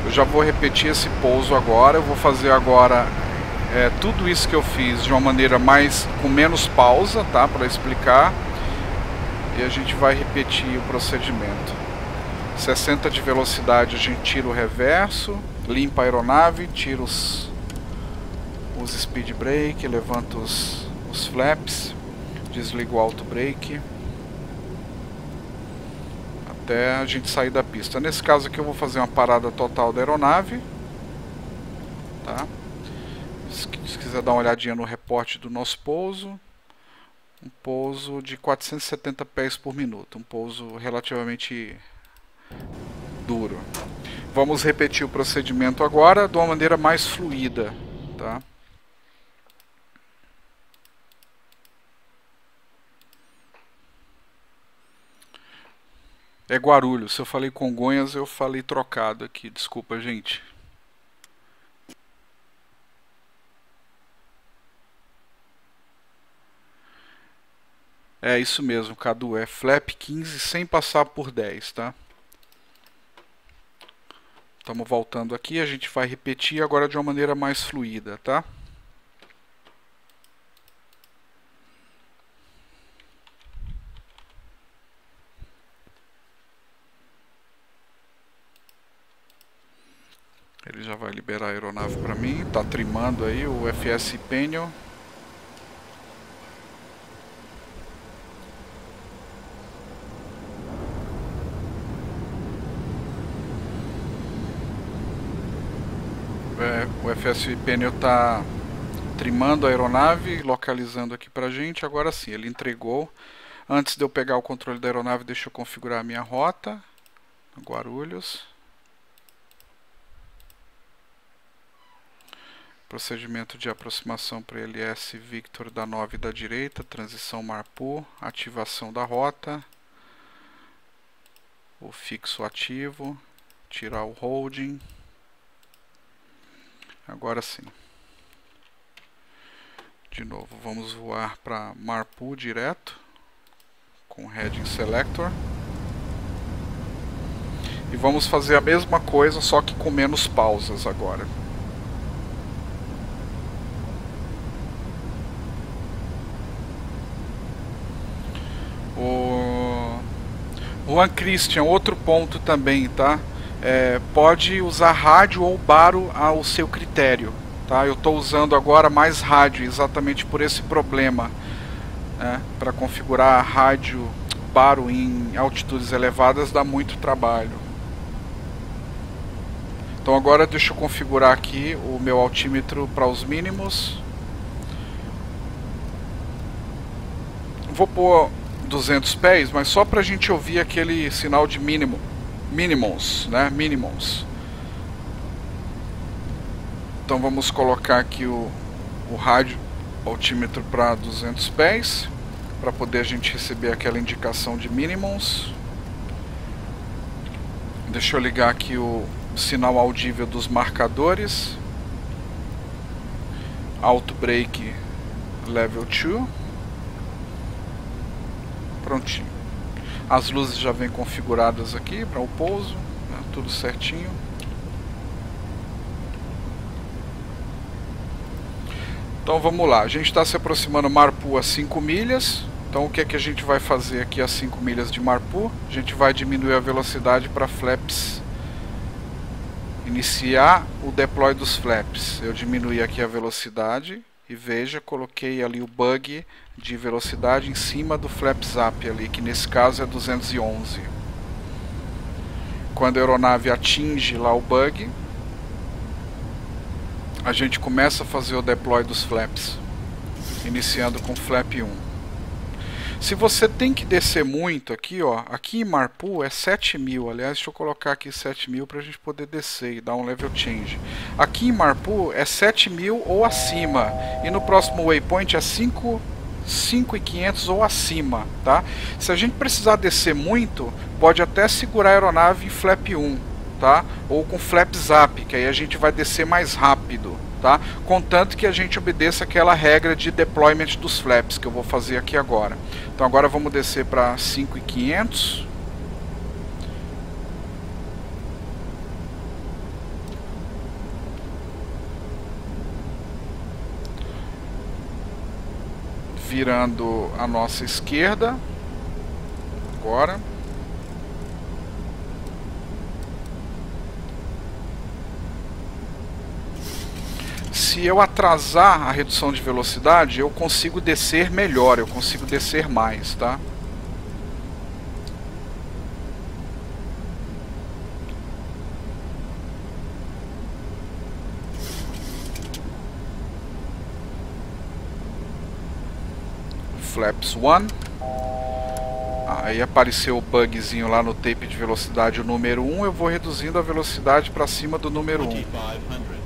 Eu já vou repetir esse pouso agora. Eu vou fazer agora tudo isso que eu fiz de uma maneira com menos pausa, tá? Para explicar. E a gente vai repetir o procedimento. 60 de velocidade, a gente tira o reverso, limpa a aeronave, tira os speed brake, levanta os flaps, desliga o auto brake até a gente sair da pista. Nesse caso aqui eu vou fazer uma parada total da aeronave, tá? Se quiser dar uma olhadinha no reporte do nosso pouso, um pouso de 470 pés por minuto, um pouso relativamente duro. Vamos repetir o procedimento agora de uma maneira mais fluida, tá? É Guarulhos. Se eu falei Congonhas, eu falei trocado aqui. Desculpa, gente. É isso mesmo, Cadu. É flap 15 sem passar por 10, tá? Estamos voltando aqui. A gente vai repetir agora de uma maneira mais fluida, tá? Ele já vai liberar a aeronave para mim. Tá trimando aí o FS Peniel. O FS Peniel tá trimando a aeronave, localizando aqui pra gente. Agora sim, ele entregou. Antes de eu pegar o controle da aeronave, deixa eu configurar a minha rota. Guarulhos. Procedimento de aproximação para LS Victor da 9 da direita, transição Marpu, ativação da rota, o fixo ativo, tirar o holding. Agora sim. De novo, vamos voar para Marpu direto, com Heading Selector. E vamos fazer a mesma coisa, só que com menos pausas agora. O Juan Christian, outro ponto também, tá? Pode usar rádio ou baro ao seu critério, tá? Eu estou usando agora mais rádio, exatamente por esse problema, né? Para configurar rádio baro em altitudes elevadas dá muito trabalho. Então agora deixa eu configurar aqui o meu altímetro para os mínimos. Vou pôr 200 pés, mas só para a gente ouvir aquele sinal de minimums, né? Minimums. Então vamos colocar aqui o rádio altímetro para 200 pés, para poder a gente receber aquela indicação de minimums. Deixa eu ligar aqui o sinal audível dos marcadores. Auto brake level 2. Prontinho. As luzes já vêm configuradas aqui para o pouso, né? Tudo certinho. Então vamos lá, a gente está se aproximando Marpu a 5 milhas. Então o que é que a gente vai fazer aqui a 5 milhas de Marpu? A gente vai diminuir a velocidade para flaps. Iniciar o deploy dos flaps. Eu diminuí aqui a velocidade. E veja, coloquei ali o bug de velocidade em cima do flaps up ali, que nesse caso é 211. Quando a aeronave atinge lá o bug, a gente começa a fazer o deploy dos flaps, iniciando com flap 1. Se você tem que descer muito aqui, ó, aqui em Marpu é 7.000, aliás, deixa eu colocar aqui 7.000 para a gente poder descer e dar um level change. Aqui em Marpu é 7.000 ou acima, e no próximo waypoint é 5.500 ou acima, tá? Se a gente precisar descer muito, pode até segurar a aeronave em flap 1, tá? Ou com flaps up, que aí a gente vai descer mais rápido, tá? Contanto que a gente obedeça aquela regra de deployment dos flaps que eu vou fazer aqui agora. Então agora vamos descer para 5.500. virando a nossa esquerda. Agora. Se eu atrasar a redução de velocidade, eu consigo descer melhor, eu consigo descer mais, tá? Flaps 1. Aí apareceu o bugzinho lá no tape de velocidade, o número 1. Eu vou reduzindo a velocidade para cima do número 1. 2500.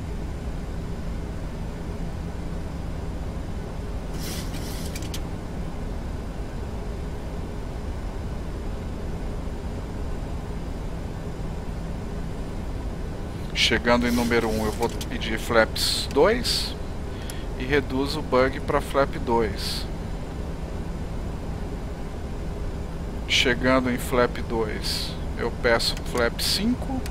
Chegando em número 1, eu vou pedir flaps 2 e reduzo o bug para flap 2. Chegando em flap 2, eu peço flap 5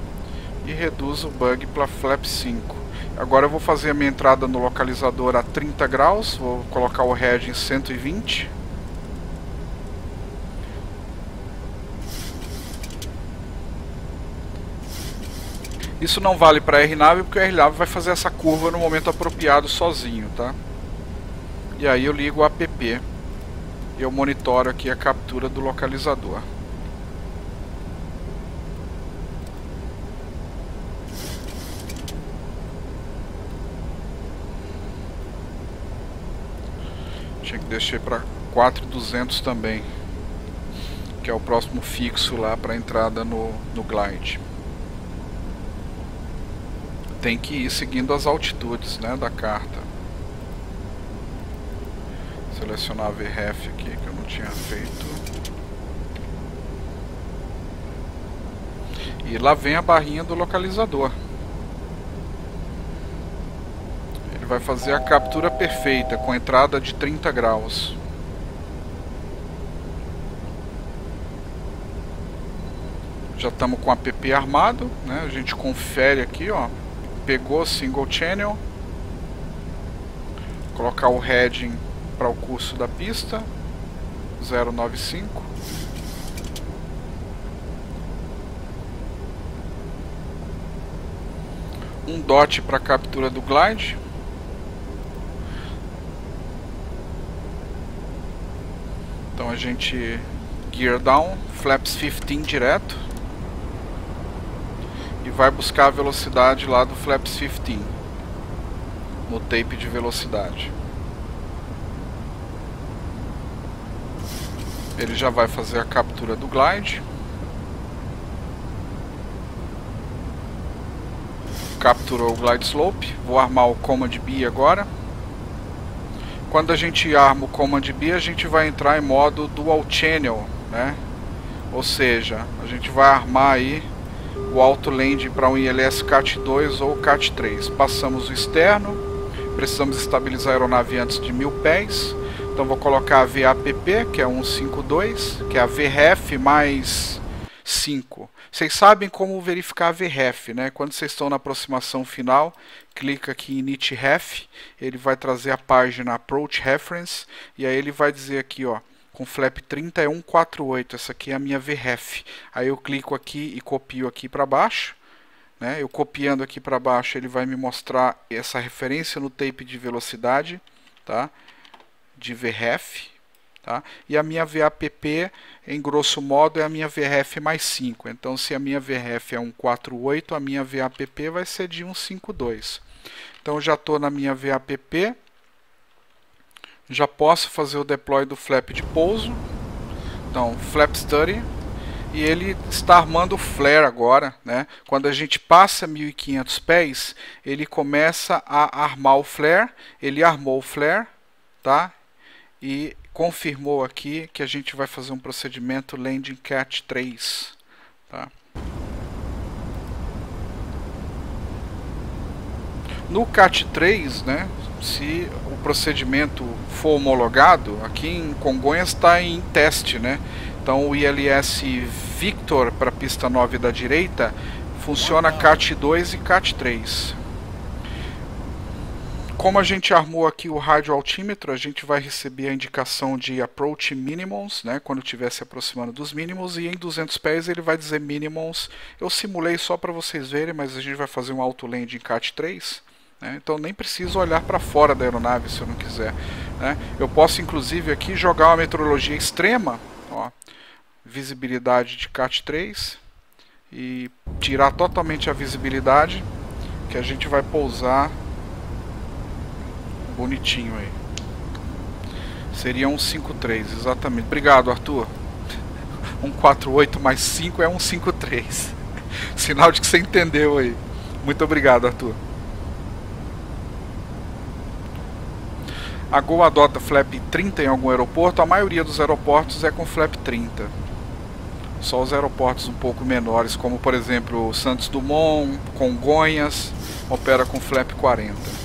e reduzo o bug para flap 5. Agora eu vou fazer a minha entrada no localizador a 30 graus, vou colocar o head em 120. Isso não vale para a RNAV, porque a RNAV vai fazer essa curva no momento apropriado sozinho, tá? E aí eu ligo o app e eu monitoro aqui a captura do localizador. Tinha que deixar para 4200 também, que é o próximo fixo lá para entrada no glide. Tem que ir seguindo as altitudes, né, da carta. Selecionar a VREF aqui, que eu não tinha feito. E lá vem a barrinha do localizador. Ele vai fazer a captura perfeita, com entrada de 30 graus. Já estamos com o app armado, né? A gente confere aqui, ó. Pegou single channel, colocar o heading para o curso da pista 095, um dot para captura do glide, então a gente gear down, flaps 15 direto e vai buscar a velocidade lá do flaps 15 no tape de velocidade. Ele já vai fazer a captura do glide. Capturou o glide slope. Vou armar o Command B agora. Quando a gente arma o Command B, a gente vai entrar em modo Dual Channel, né? Ou seja, a gente vai armar aí o auto land para um ILS Cat 2 ou Cat 3. Passamos o externo. Precisamos estabilizar a aeronave antes de 1000 pés. Então vou colocar a VAPP, que é 152, que é a VREF mais 5. Vocês sabem como verificar a VREF, né? Quando vocês estão na aproximação final, clica aqui em Init Ref, ele vai trazer a página Approach Reference, e aí ele vai dizer aqui, ó, com flap 30 é 148, essa aqui é a minha VREF. Aí eu clico aqui e copio aqui para baixo, né? Eu copiando aqui para baixo, ele vai me mostrar essa referência no tape de velocidade, tá? De VREF, tá? E a minha VAPP, em grosso modo, é a minha VREF mais 5. Então, se a minha VREF é 148, a minha VAPP vai ser de 152. Então, já estou na minha VAPP, já posso fazer o deploy do flap de pouso. Então, flap study, e ele está armando o flare agora, né? Quando a gente passa 1500 pés, ele começa a armar o flare. Ele armou o flare, tá? E confirmou aqui que a gente vai fazer um procedimento Landing Cat 3, tá? No Cat 3, né, se o procedimento for homologado, aqui em Congonhas está em teste, né? Então o ILS Victor para a pista 9 da direita funciona Cat 2 e Cat 3. como a gente armou aqui o rádio altímetro, a gente vai receber a indicação de approach minimums, né, quando estiver se aproximando dos mínimos, e em 200 pés ele vai dizer minimums. Eu simulei só para vocês verem, mas a gente vai fazer um auto land em Cat 3, né, então nem preciso olhar para fora da aeronave se eu não quiser, né. Eu posso inclusive aqui jogar uma meteorologia extrema, ó, visibilidade de Cat 3, e tirar totalmente a visibilidade, que a gente vai pousar bonitinho aí. Seria um 5-3, exatamente. Obrigado, Arthur. 148 mais 5 é um 5-3. Sinal de que você entendeu aí. Muito obrigado, Arthur. A Gol adota flap 30 em algum aeroporto. A maioria dos aeroportos é com flap 30. Só os aeroportos um pouco menores, como por exemplo Santos Dumont, Congonhas, opera com flap 40.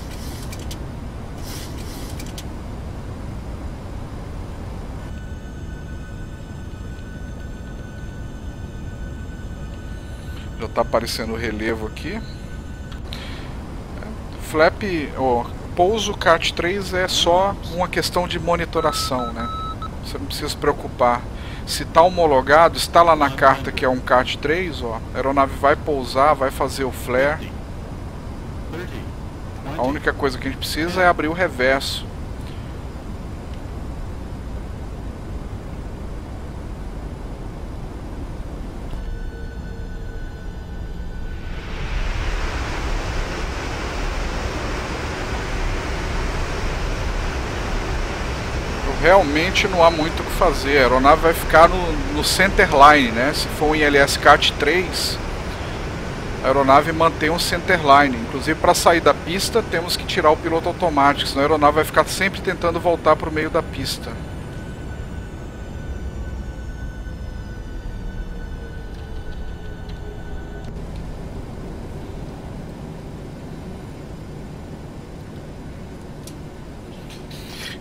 Já está aparecendo o relevo aqui. Flap, pouso Cat 3 é só uma questão de monitoração, né? Você não precisa se preocupar. Se está homologado, está lá na carta que é um Cat 3, ó, a aeronave vai pousar, vai fazer o flare. A única coisa que a gente precisa é abrir o reverso. Realmente não há muito o que fazer. A aeronave vai ficar no centerline, né? Se for um ILS Cat 3, a aeronave mantém um centerline. Inclusive, para sair da pista, temos que tirar o piloto automático, senão a aeronave vai ficar sempre tentando voltar para o meio da pista.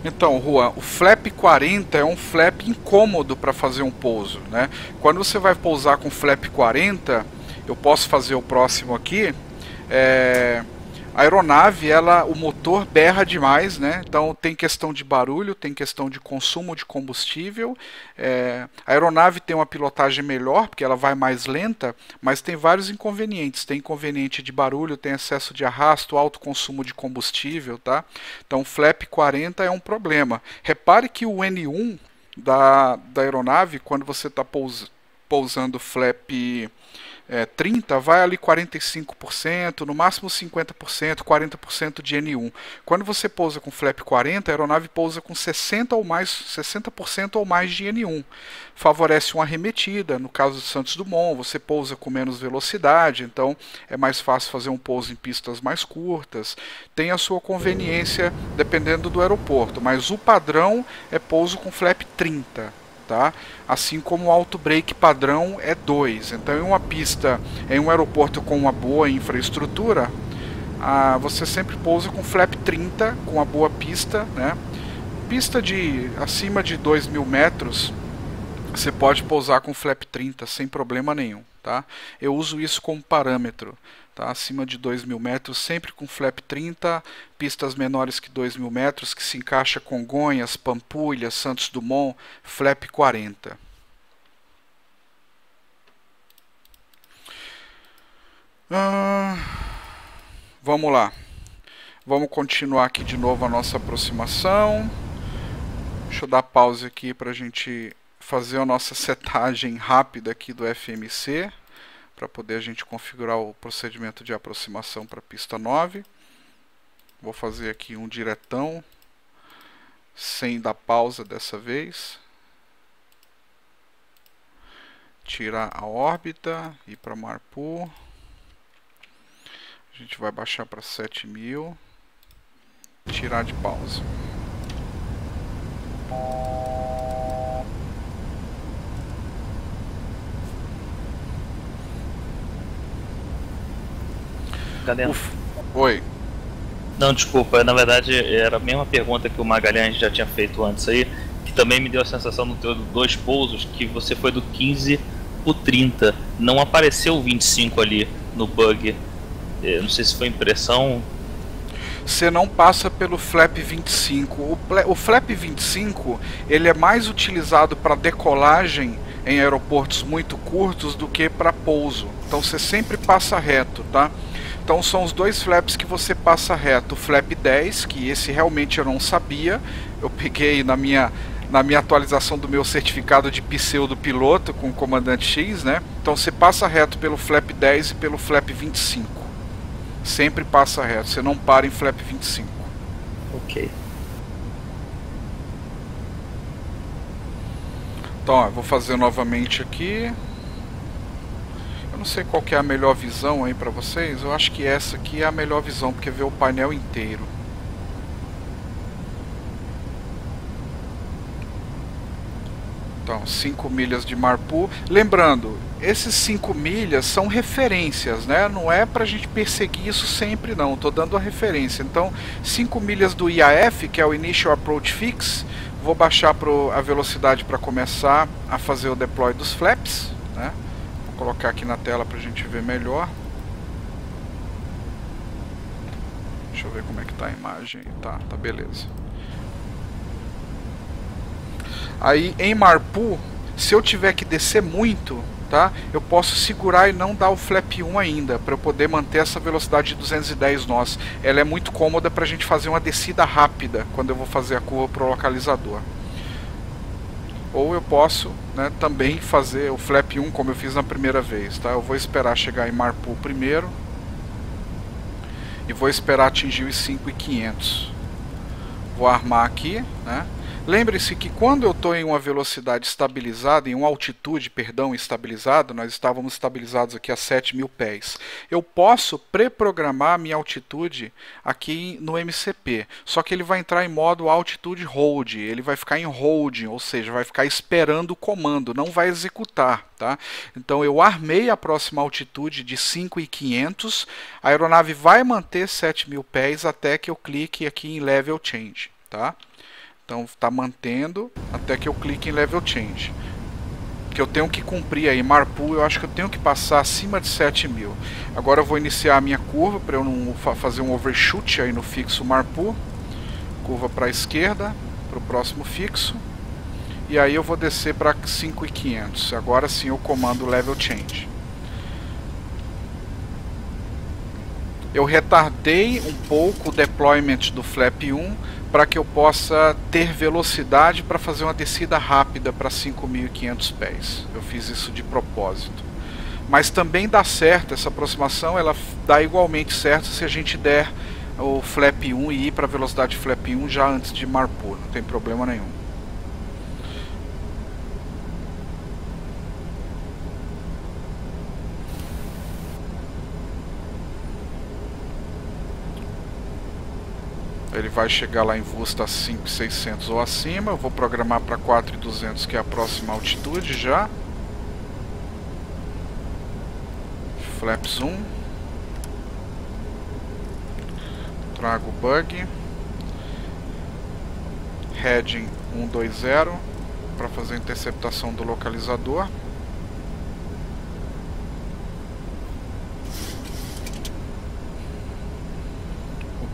Então, Juan, o flap 40 é um flap incômodo para fazer um pouso, né? Quando você vai pousar com flap 40, eu posso fazer o próximo aqui, a aeronave, o motor berra demais, né? Então tem questão de barulho, tem questão de consumo de combustível. A aeronave tem uma pilotagem melhor, porque ela vai mais lenta, mas tem vários inconvenientes. Tem inconveniente de barulho, tem excesso de arrasto, alto consumo de combustível, tá? Então flap 40 é um problema. Repare que o N1 da aeronave, quando você está pousando flap 30, vai ali 45%, no máximo 50%, 40% de N1. Quando você pousa com flap 40, a aeronave pousa com 60% ou mais de N1. Favorece uma arremetida. No caso de Santos Dumont, você pousa com menos velocidade, então é mais fácil fazer um pouso em pistas mais curtas. Tem a sua conveniência dependendo do aeroporto, mas o padrão é pouso com flap 30. Tá? Assim como o auto brake padrão é 2. Então, em uma pista, em um aeroporto com uma boa infraestrutura, você sempre pousa com flap 30, com uma boa pista, né? Pista de acima de 2.000 metros, você pode pousar com flap 30 sem problema nenhum, tá? Eu uso isso como parâmetro. Tá, acima de 2.000 metros, sempre com flap 30, pistas menores que 2.000 metros, que se encaixa com Congonhas, Pampulha, Santos Dumont, flap 40. Vamos lá. Vamos continuar aqui de novo a nossa aproximação. Deixa eu dar pause aqui para a gente fazer a nossa setagem rápida aqui do FMC, para poder a gente configurar o procedimento de aproximação para a pista 9. Vou fazer aqui um diretão, sem dar pausa dessa vez. Tirar a órbita, ir para Marpu. A gente vai baixar para 7.000. Tirar de pausa. Oi. Não, desculpa, na verdade era a mesma pergunta que o Magalhães já tinha feito antes aí, que também me deu a sensação no teu dois pousos, que você foi do 15 pro 30, não apareceu o 25 ali no bug. Eu não sei se foi impressão. você não passa pelo flap 25. O flap 25 ele é mais utilizado para decolagem em aeroportos muito curtos do que para pouso. Então você sempre passa reto, tá? Então são os dois flaps que você passa reto. O flap 10, que esse realmente eu não sabia. Eu peguei na minha atualização do meu certificado de pseudo piloto com o comandante X, né? Então você passa reto pelo flap 10 e pelo flap 25. Sempre passa reto, você não para em flap 25. Ok. Então, ó, eu vou fazer novamente aqui. Eu não sei qual que é a melhor visão aí pra vocês. Eu acho que essa aqui é a melhor visão, porque vê o painel inteiro. Então, 5 milhas de Marpu. Lembrando, esses 5 milhas são referências, né? Não é pra gente perseguir isso sempre, não. Estou dando a referência. Então, 5 milhas do IAF, que é o Initial Approach Fix. Vou baixar a velocidade para começar a fazer o deploy dos flaps, né? Vou colocar aqui na tela para a gente ver melhor. Deixa eu ver como é que tá a imagem. Tá beleza. Aí em Marpu, se eu tiver que descer muito, tá? Eu posso segurar e não dar o flap 1 ainda, para eu poder manter essa velocidade de 210 nós. Ela é muito cômoda para a gente fazer uma descida rápida quando eu vou fazer a curva pro localizador. Ou eu posso, né, também fazer o flap 1 como eu fiz na primeira vez, tá? Eu vou esperar chegar em Marpu primeiro e vou esperar atingir os 5.500. Vou armar aqui, né? Lembre-se que quando eu estou em uma velocidade estabilizada, em uma altitude, perdão, estabilizada, nós estávamos estabilizados aqui a 7.000 pés. Eu posso pré-programar a minha altitude aqui no MCP, só que ele vai entrar em modo altitude hold, ele vai ficar em holding, ou seja, vai ficar esperando o comando, não vai executar, tá? Então eu armei a próxima altitude de 5.500, a aeronave vai manter 7.000 pés até que eu clique aqui em Level Change, tá? Então está mantendo até que eu clique em Level Change. Que eu tenho que cumprir aí, Marpu, eu acho que eu tenho que passar acima de 7.000. Agora eu vou iniciar a minha curva para eu não fazer um overshoot aí no fixo Marpu. Curva para a esquerda, para o próximo fixo. E aí eu vou descer para 5.500. Agora sim eu comando Level Change. Eu retardei um pouco o deployment do flap 1 para que eu possa ter velocidade para fazer uma descida rápida para 5.500 pés. Eu fiz isso de propósito. Mas também dá certo, essa aproximação ela dá igualmente certo se a gente der o flap 1 e ir para a velocidade flap 1 já antes de Marpu, não tem problema nenhum. Ele vai chegar lá em Vusta 5.600 ou acima. Eu vou programar para 4.200, que é a próxima altitude já. Flaps 1. Trago o bug. Heading 120 para fazer a interceptação do localizador.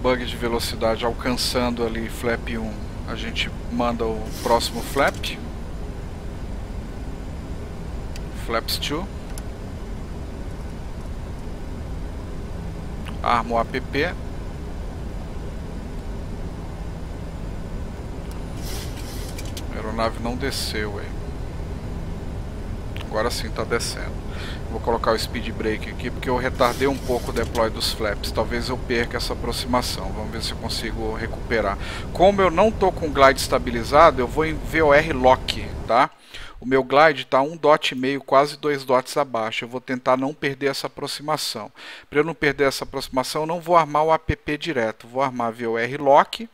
Bug de velocidade alcançando ali flap 1, a gente manda o próximo flap. Flaps 2. Armo o app. A aeronave não desceu aí. Agora sim está descendo. Vou colocar o speed brake aqui porque eu retardei um pouco o deploy dos flaps. Talvez eu perca essa aproximação. Vamos ver se eu consigo recuperar. Como eu não estou com o glide estabilizado, eu vou em VOR lock, tá? O meu glide está 1,5 dot, quase 2 dots abaixo. Eu vou tentar não perder essa aproximação. Para eu não perder essa aproximação, eu não vou armar o app direto. Vou armar VOR lock.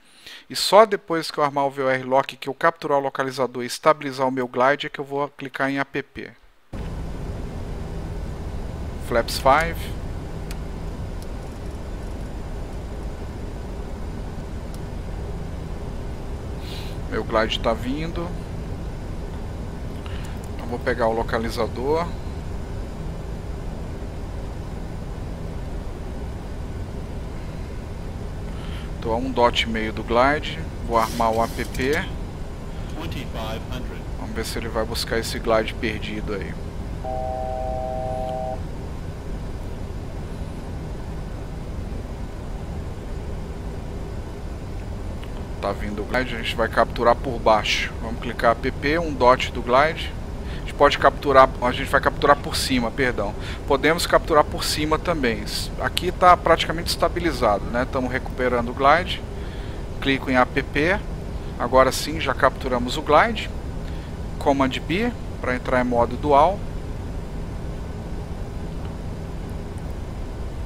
E só depois que eu armar o VOR lock, que eu capturar o localizador e estabilizar o meu glide, é que eu vou clicar em app. Flaps 5. Meu glide está vindo. Eu vou pegar o localizador. Estou a 1,5 do glide. Vou armar o app. 2500. Vamos ver se ele vai buscar esse glide perdido aí. Tá vindo o glide, a gente vai capturar por baixo. Vamos clicar app, um dot do glide. A gente pode capturar, a gente vai capturar por cima, perdão. Podemos capturar por cima também. Aqui está praticamente estabilizado, né? Estamos recuperando o glide. Clico em app. Agora sim, já capturamos o glide. Command B para entrar em modo dual.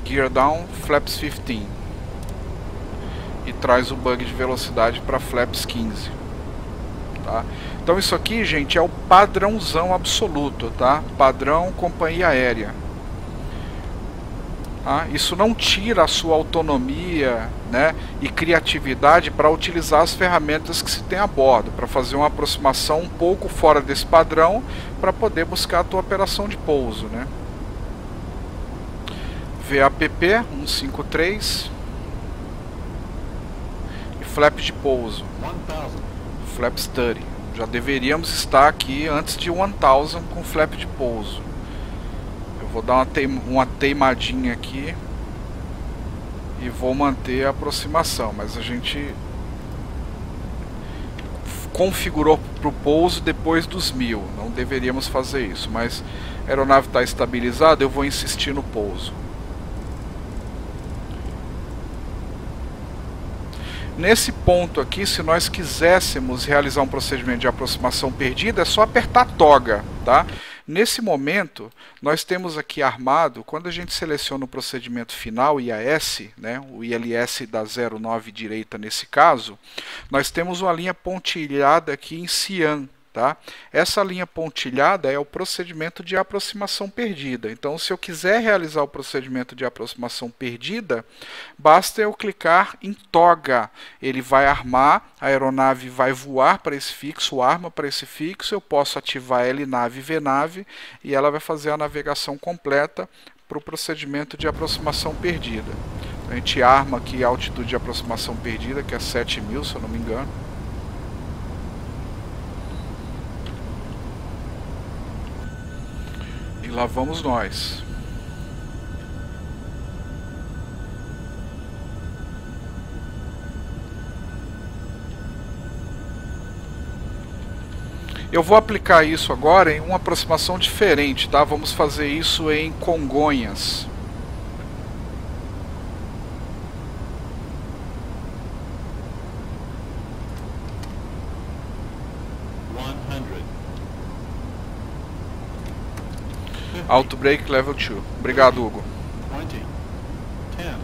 Gear down, flaps 15. E traz o bug de velocidade para flaps 15. Tá? Então isso aqui, gente, é o padrãozão absoluto, tá? Padrão companhia aérea. Tá? Isso não tira a sua autonomia, né, e criatividade para utilizar as ferramentas que se tem a bordo, para fazer uma aproximação um pouco fora desse padrão, para poder buscar a tua operação de pouso, né? VAPP 153 e flap de pouso, 1000. flaps 30. Já deveríamos estar aqui antes de 1000 com flap de pouso. Eu vou dar uma teimadinha aqui e vou manter a aproximação, mas a gente configurou para o pouso depois dos 1000. Não deveríamos fazer isso, mas a aeronave está estabilizada, eu vou insistir no pouso. Nesse ponto aqui, se nós quiséssemos realizar um procedimento de aproximação perdida, é só apertar a toga, tá? Nesse momento, nós temos aqui armado, quando a gente seleciona o procedimento final, IAS, né, o ILS da 09 direita nesse caso, nós temos uma linha pontilhada aqui em cian. Tá? Essa linha pontilhada é o procedimento de aproximação perdida. Então, se eu quiser realizar o procedimento de aproximação perdida, basta eu clicar em toga. Ele vai armar, a aeronave vai voar para esse fixo, arma para esse fixo, eu posso ativar LNAV e VNAV e ela vai fazer a navegação completa para o procedimento de aproximação perdida. A gente arma aqui a altitude de aproximação perdida, que é 7000, se eu não me engano. E lá vamos nós. Eu vou aplicar isso agora em uma aproximação diferente, tá? Vamos fazer isso em Congonhas. Auto Brake Level 2. Obrigado, Hugo. 20. 10.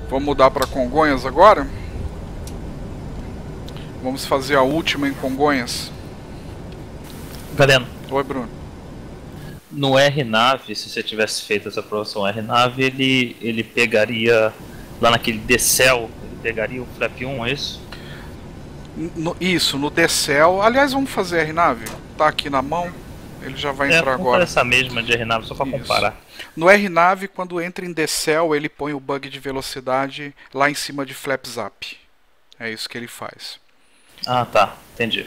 Vamos mudar para Congonhas agora. Vamos fazer a última em Congonhas. Galeno, Oi, Bruno. no RNAV, se você tivesse feito essa aprovação RNAV, ele pegaria lá naquele decel, ele pegaria o flap 1, é isso? Isso, no decel. Aliás, vamos fazer RNAV. Tá aqui na mão. Ele já vai entrar vamos agora. fazer essa mesma de RNAV, só para comparar. No RNAV, quando entra em decel, ele põe o bug de velocidade lá em cima de flaps up. É isso que ele faz. Ah, tá. Entendi.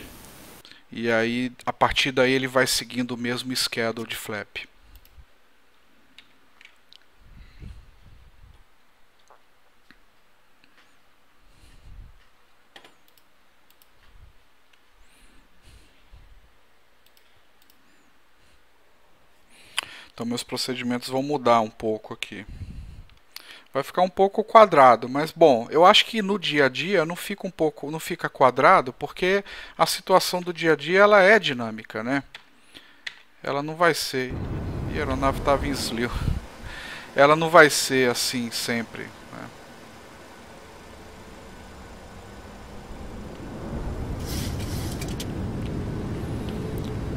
E aí, a partir daí, ele vai seguindo o mesmo schedule de flap. Então meus procedimentos vão mudar um pouco aqui. Vai ficar um pouco quadrado, mas bom, eu acho que no dia a dia não fica quadrado, porque a situação do dia a dia ela é dinâmica, né? Ela não vai ser. E a aeronave estava em slew. ela não vai ser assim sempre, né?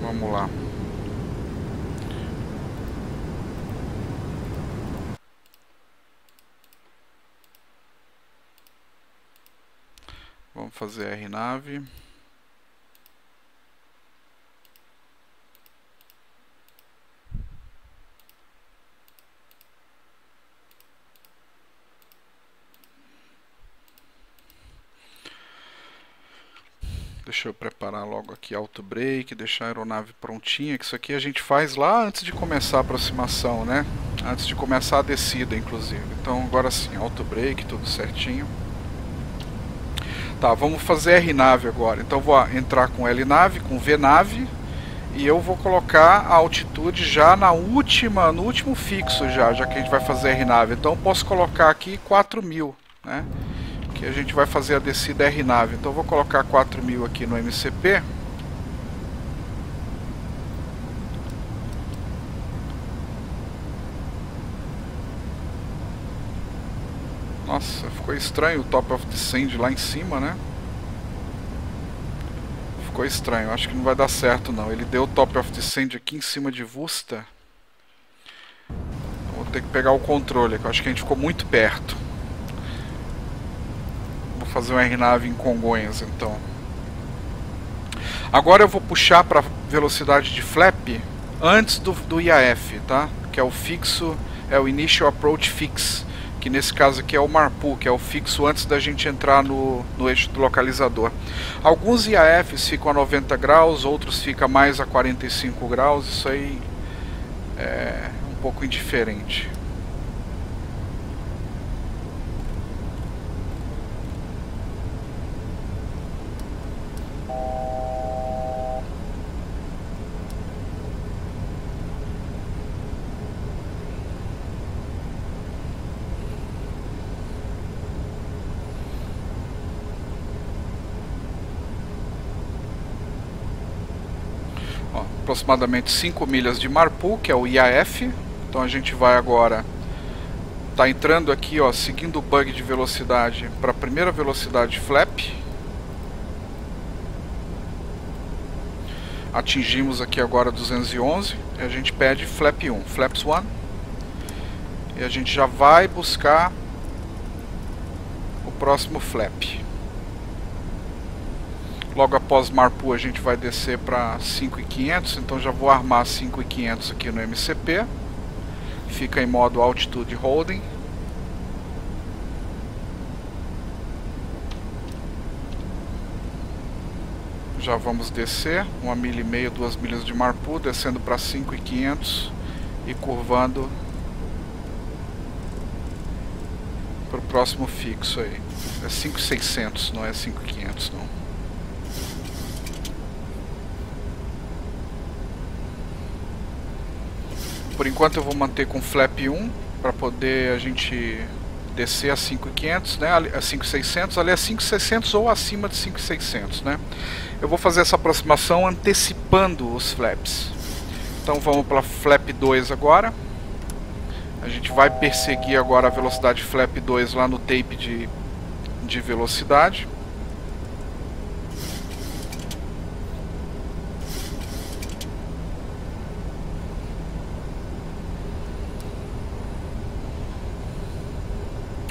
Vamos lá. Vamos fazer RNAV. Deixa eu preparar logo aqui auto break, deixar a aeronave prontinha, que isso aqui a gente faz lá antes de começar a aproximação, né? Antes de começar a descida, inclusive. Então agora sim, auto break, tudo certinho. Tá, vamos fazer RNAV agora. Então vou entrar com LNAV, com VNAV, e eu vou colocar a altitude já no último fixo já que a gente vai fazer RNAV. Então eu posso colocar aqui 4.000, né? Que a gente vai fazer a descida RNAV. Então eu vou colocar 4.000 aqui no MCP. Nossa, ficou estranho o top of descend lá em cima, né? Ficou estranho, acho que não vai dar certo não. Ele deu o top of descend aqui em cima de Vusta. Vou ter que pegar o controle, que eu acho que a gente ficou muito perto. Vou fazer um RNAV em Congonhas, então. Agora eu vou puxar para velocidade de flap antes do IAF, tá? Que é o fixo, é o Initial Approach Fix, que nesse caso aqui é o MARPU, que é o fixo antes da gente entrar no eixo do localizador. Alguns IAFs ficam a 90 graus, outros ficam mais a 45 graus, isso aí é um pouco indiferente. Aproximadamente 5 milhas de MARPU, que é o IAF. Então a gente vai agora, tá entrando aqui, ó, seguindo o bug de velocidade para a primeira velocidade flap. Atingimos aqui agora 211 e a gente pede flap 1, flaps 1. E a gente já vai buscar o próximo flap. Logo após MARPU a gente vai descer para 5.500, então já vou armar 5.500 aqui no MCP. Fica em modo Altitude Holding. Já vamos descer 1,5 milha, 2 milhas de MARPU, descendo para 5.500 e curvando para o próximo fixo aí. É 5.600, não é 5.500 não. Por enquanto eu vou manter com flap 1 para poder a gente descer a 5.500, né? A 5.600, ali é 5.600 ou acima de 5.600, né? Eu vou fazer essa aproximação antecipando os flaps. Então vamos para flap 2 agora. A gente vai perseguir agora a velocidade flap 2 lá no tape de velocidade.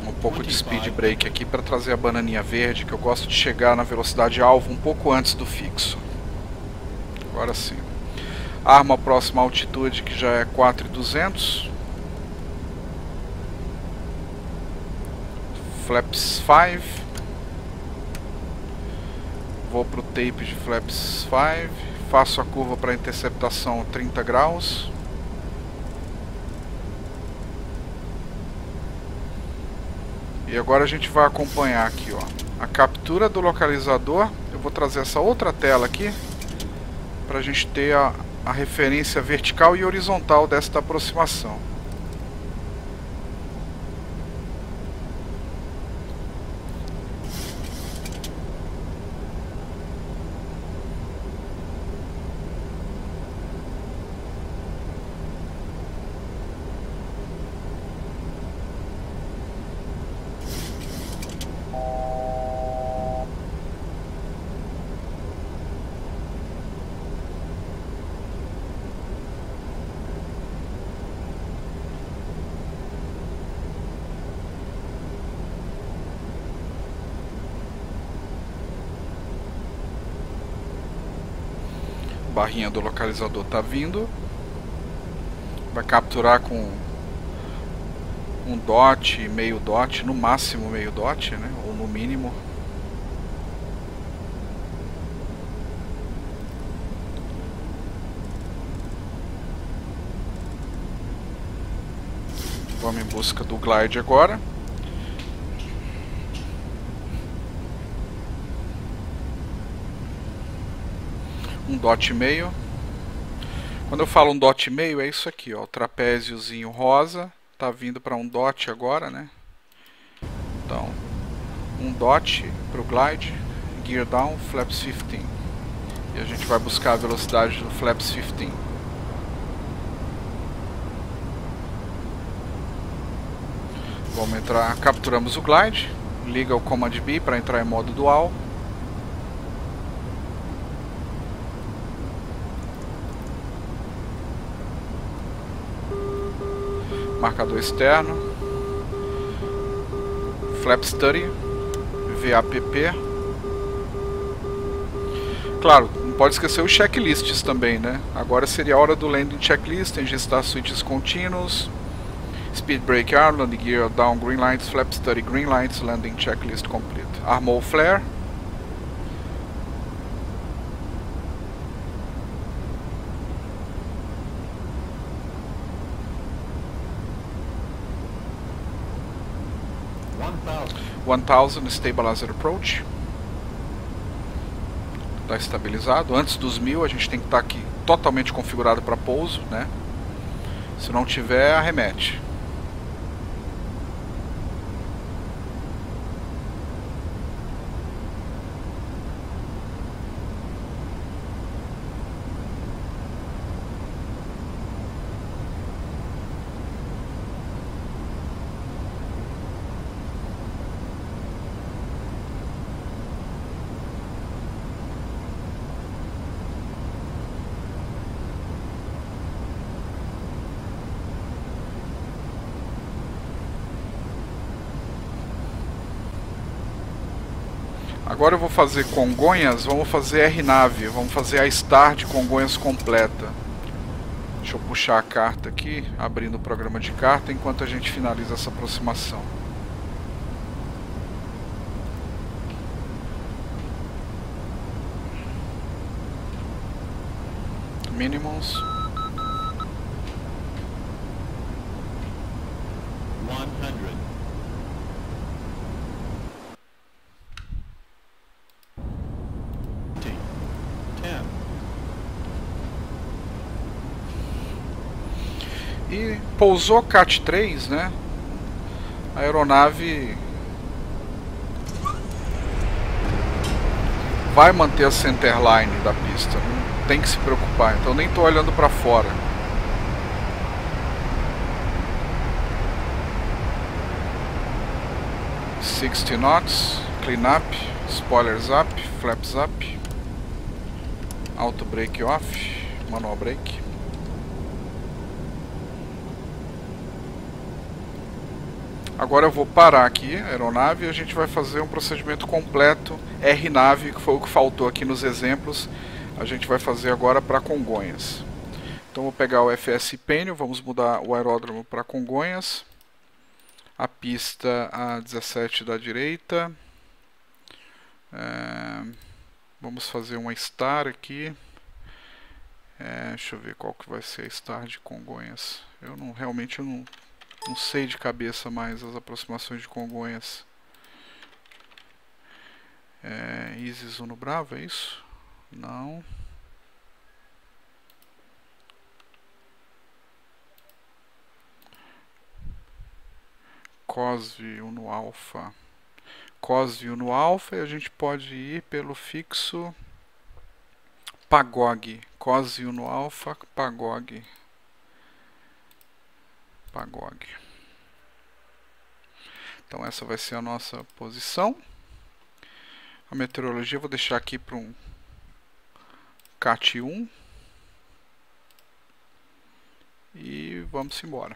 Um pouco de speed brake aqui para trazer a bananinha verde, que eu gosto de chegar na velocidade alvo um pouco antes do fixo. Agora sim. Arma a próxima altitude, que já é 4.200. Flaps 5. Vou para o tape de flaps 5. Faço a curva para interceptação 30 graus. E agora a gente vai acompanhar aqui, ó, a captura do localizador. Eu vou trazer essa outra tela aqui para a gente ter a referência vertical e horizontal desta aproximação. barrinha do localizador tá vindo. Vai capturar com um dot, meio dot, no máximo meio dot, né? Ou no mínimo. Vamos em busca do glide agora. Um dot e meio. Quando eu falo um dot e meio, é isso aqui, ó, o trapéziozinho rosa, tá vindo para um dot agora, né? Então, um dot para o glide, gear down, flaps 15. E a gente vai buscar a velocidade do flaps 15. Vamos entrar, capturamos o glide, liga o Command B para entrar em modo dual. Marcador externo, flaps 30, VAPP. Claro, não pode esquecer os checklists também, né? Agora seria a hora do landing checklist, ingestar switches contínuos. Speed brake arm, landing gear down, green lights, flaps 30, green lights, landing checklist complete. Armou o flare. One thousand stabilizer approach. Está estabilizado. Antes dos 1000 a gente tem que estar aqui totalmente configurado para pouso, né? Se não tiver, arremete. Agora eu vou fazer Congonhas, vamos fazer RNAV, vamos fazer a Star de Congonhas completa. Deixa eu puxar a carta aqui, abrindo o programa de carta, enquanto a gente finaliza essa aproximação. Minimums. 10. E pousou CAT 3, né? A aeronave vai manter a centerline da pista, não tem que se preocupar. Então nem estou olhando para fora. $60 knots, clean up, spoilers up, flaps up, auto brake off, manual brake. Agora eu vou parar aqui a aeronave e a gente vai fazer um procedimento completo RNAV, que foi o que faltou aqui nos exemplos. A gente vai fazer agora para Congonhas. Então vou pegar o FS Penho, vamos mudar o aeródromo para Congonhas. A pista a 17 da direita. Vamos fazer uma Star aqui. Deixa eu ver qual que vai ser a Star de Congonhas. Realmente eu não sei de cabeça mais as aproximações de Congonhas. Isis Uno Bravo, é isso? Não. Cosve Uno Alpha. Cosve Uno Alpha, e a gente pode ir pelo fixo Pagog. Cosve Uno Alpha, Pagog. Pagog. Então essa vai ser a nossa posição. A meteorologia eu vou deixar aqui para um CAT 1. E vamos embora.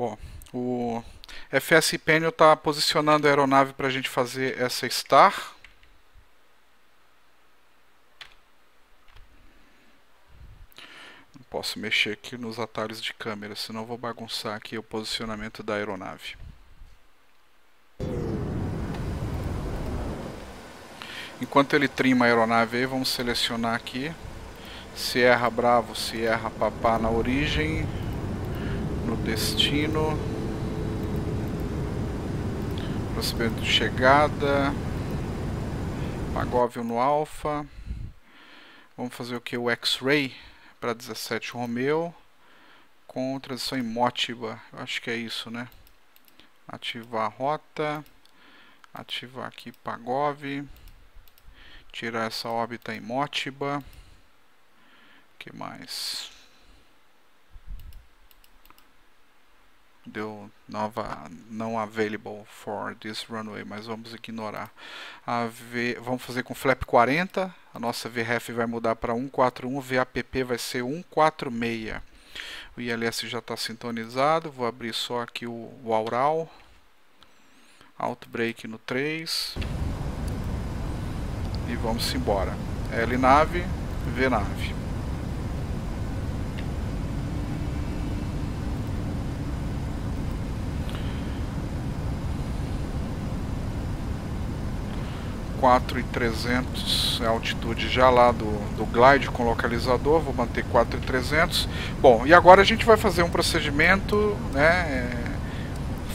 Ó, o FS Panel está posicionando a aeronave para a gente fazer essa STAR. Não posso mexer aqui nos atalhos de câmera, senão vou bagunçar aqui o posicionamento da aeronave. Enquanto ele trima a aeronave aí, vamos selecionar aqui Sierra Bravo, Sierra Papá na origem, no destino, procedimento de chegada, Pagóvio no Alfa. Vamos fazer o que? O X-Ray para 17 Romeo com transição em Motiba. Eu acho que é isso, né? Ativar a rota, ativar aqui Pagóvio, tirar essa órbita em Motiba. O que mais? Deu nova não available for this runway, mas vamos ignorar. Vamos fazer com flap 40. A nossa VREF vai mudar para 141, VAPP vai ser 146. O ILS já está sintonizado. Vou abrir só aqui o Aural. Outbreak no 3. E vamos embora. LNAV, VNAV. (4.300) é a altitude já lá do glide com localizador. Vou manter 4.300. Bom, e agora a gente vai fazer um procedimento, né,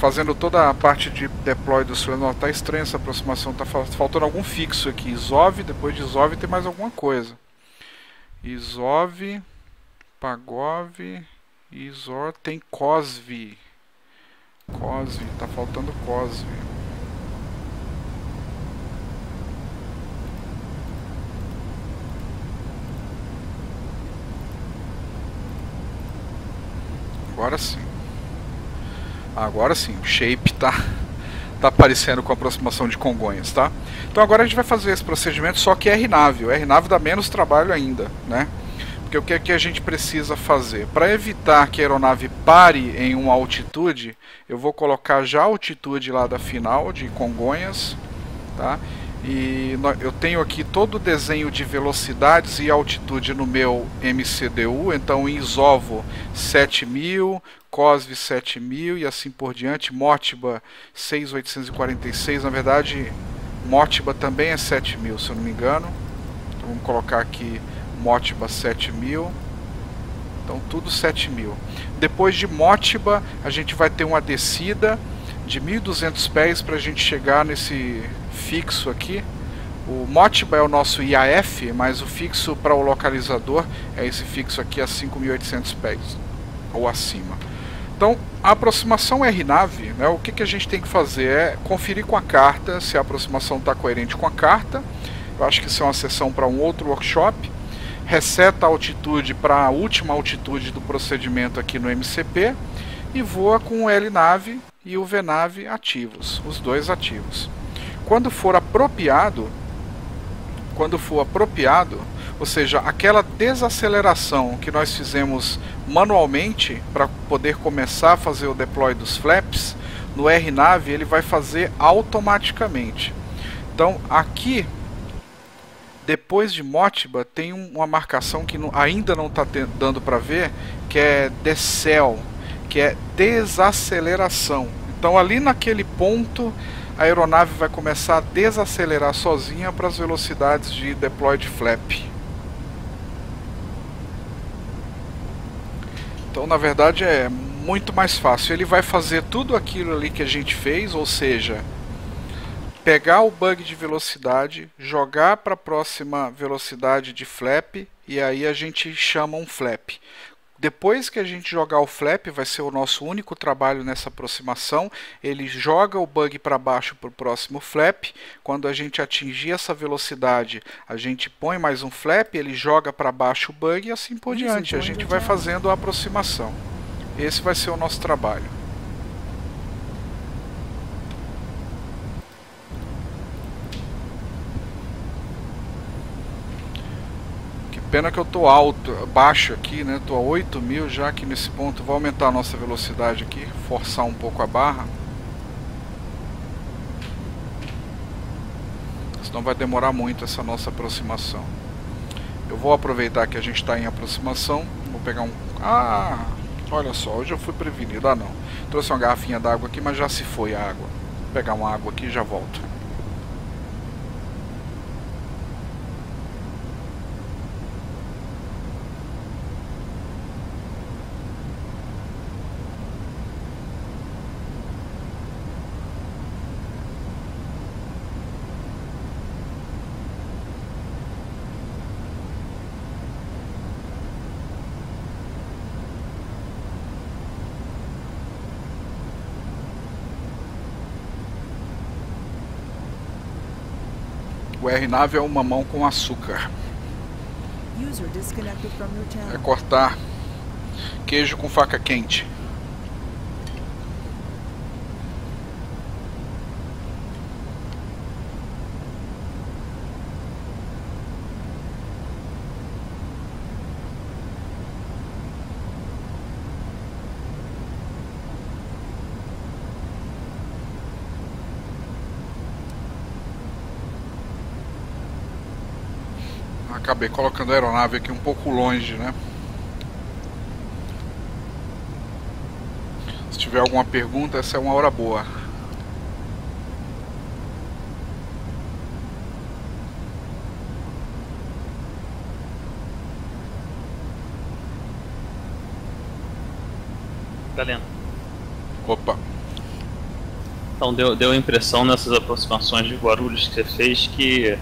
fazendo toda a parte de deploy do Soleil. Tá estranha essa aproximação, tá faltando algum fixo aqui. ISOV, depois de ISOV tem mais alguma coisa. ISOV, Pagóvio, ISOR, tem COSV. COSV, tá faltando COSV. Agora sim. Agora sim, o shape tá aparecendo com aproximação de Congonhas, tá? Então agora a gente vai fazer esse procedimento, só que RNAV. O RNAV dá menos trabalho ainda, né? Porque o que é que a gente precisa fazer? Para evitar que a aeronave pare em uma altitude, eu vou colocar já a altitude lá da final de Congonhas, tá? E eu tenho aqui todo o desenho de velocidades e altitude no meu MCDU, então ISOVO 7000, COSV 7000 e assim por diante, Motiba 6846, na verdade Motiba também é 7000, se eu não me engano. Então vamos colocar aqui Motiba 7000, então tudo 7000. Depois de Motiba a gente vai ter uma descida de 1.200 pés para a gente chegar nesse fixo aqui. O Motiba é o nosso IAF, mas o fixo para o localizador é esse fixo aqui a 5.800 pés ou acima. Então a aproximação RNAV, né, o que a gente tem que fazer é conferir com a carta se a aproximação está coerente com a carta. Eu acho que isso é uma sessão para um outro workshop. Reseta a altitude para a última altitude do procedimento aqui no MCP e voa com o LNAV e o VNAV ativos, os dois ativos. Quando for apropriado, ou seja, aquela desaceleração que nós fizemos manualmente para poder começar a fazer o deploy dos flaps, no RNAV ele vai fazer automaticamente. Então aqui, depois de Motiba, tem uma marcação que ainda não está dando para ver, que é decel, que é desaceleração. Então ali naquele ponto a aeronave vai começar a desacelerar sozinha para as velocidades de deploy de flap. Então na verdade é muito mais fácil. Ele vai fazer tudo aquilo ali que a gente fez, ou seja, pegar o bug de velocidade, jogar para a próxima velocidade de flap e aí a gente chama um flap. Depois que a gente jogar o flap, vai ser o nosso único trabalho nessa aproximação. Ele joga o bug para baixo para o próximo flap. Quando a gente atingir essa velocidade, a gente põe mais um flap, ele joga para baixo o bug e assim por diante. A gente vai fazendo a aproximação. Esse vai ser o nosso trabalho. Pena que eu tô baixo aqui, né? Tô a 8.000 já aqui nesse ponto. Vou aumentar a nossa velocidade aqui, forçar um pouco a barra. Senão vai demorar muito essa nossa aproximação. Eu vou aproveitar que a gente está em aproximação. Vou pegar um... Ah, olha só, hoje eu fui prevenido. Ah, não. Trouxe uma garrafinha d'água aqui, mas já se foi a água. Vou pegar uma água aqui e já volto. O R-Nave é uma mão com açúcar. É cortar queijo com faca quente. Acabei colocando a aeronave aqui um pouco longe, né? Se tiver alguma pergunta, essa é uma hora boa. Galena. Opa. Então deu a impressão nessas aproximações de Guarulhos que você fez que,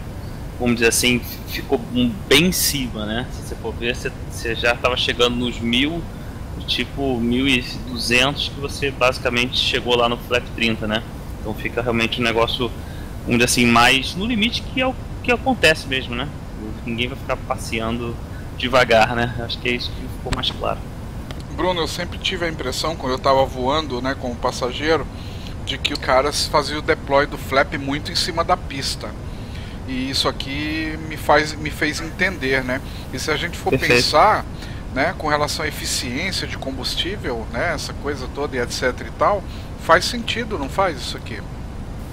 vamos dizer assim, ficou bem em cima, né? Se você for ver, você já estava chegando nos 1.000, tipo 1.200, que você basicamente chegou lá no flap 30, né? Então fica realmente um negócio, vamos dizer assim, mais no limite, que é o que acontece mesmo, né? Ninguém vai ficar passeando devagar, né? Acho que é isso que ficou mais claro. Bruno, eu sempre tive a impressão, quando eu estava voando, né, como passageiro, de que o cara fazia o deploy do flap muito em cima da pista. E isso aqui me fez entender, né? E se a gente for pensar, né, com relação à eficiência de combustível, né, essa coisa toda e etc e tal, faz sentido, não faz isso aqui?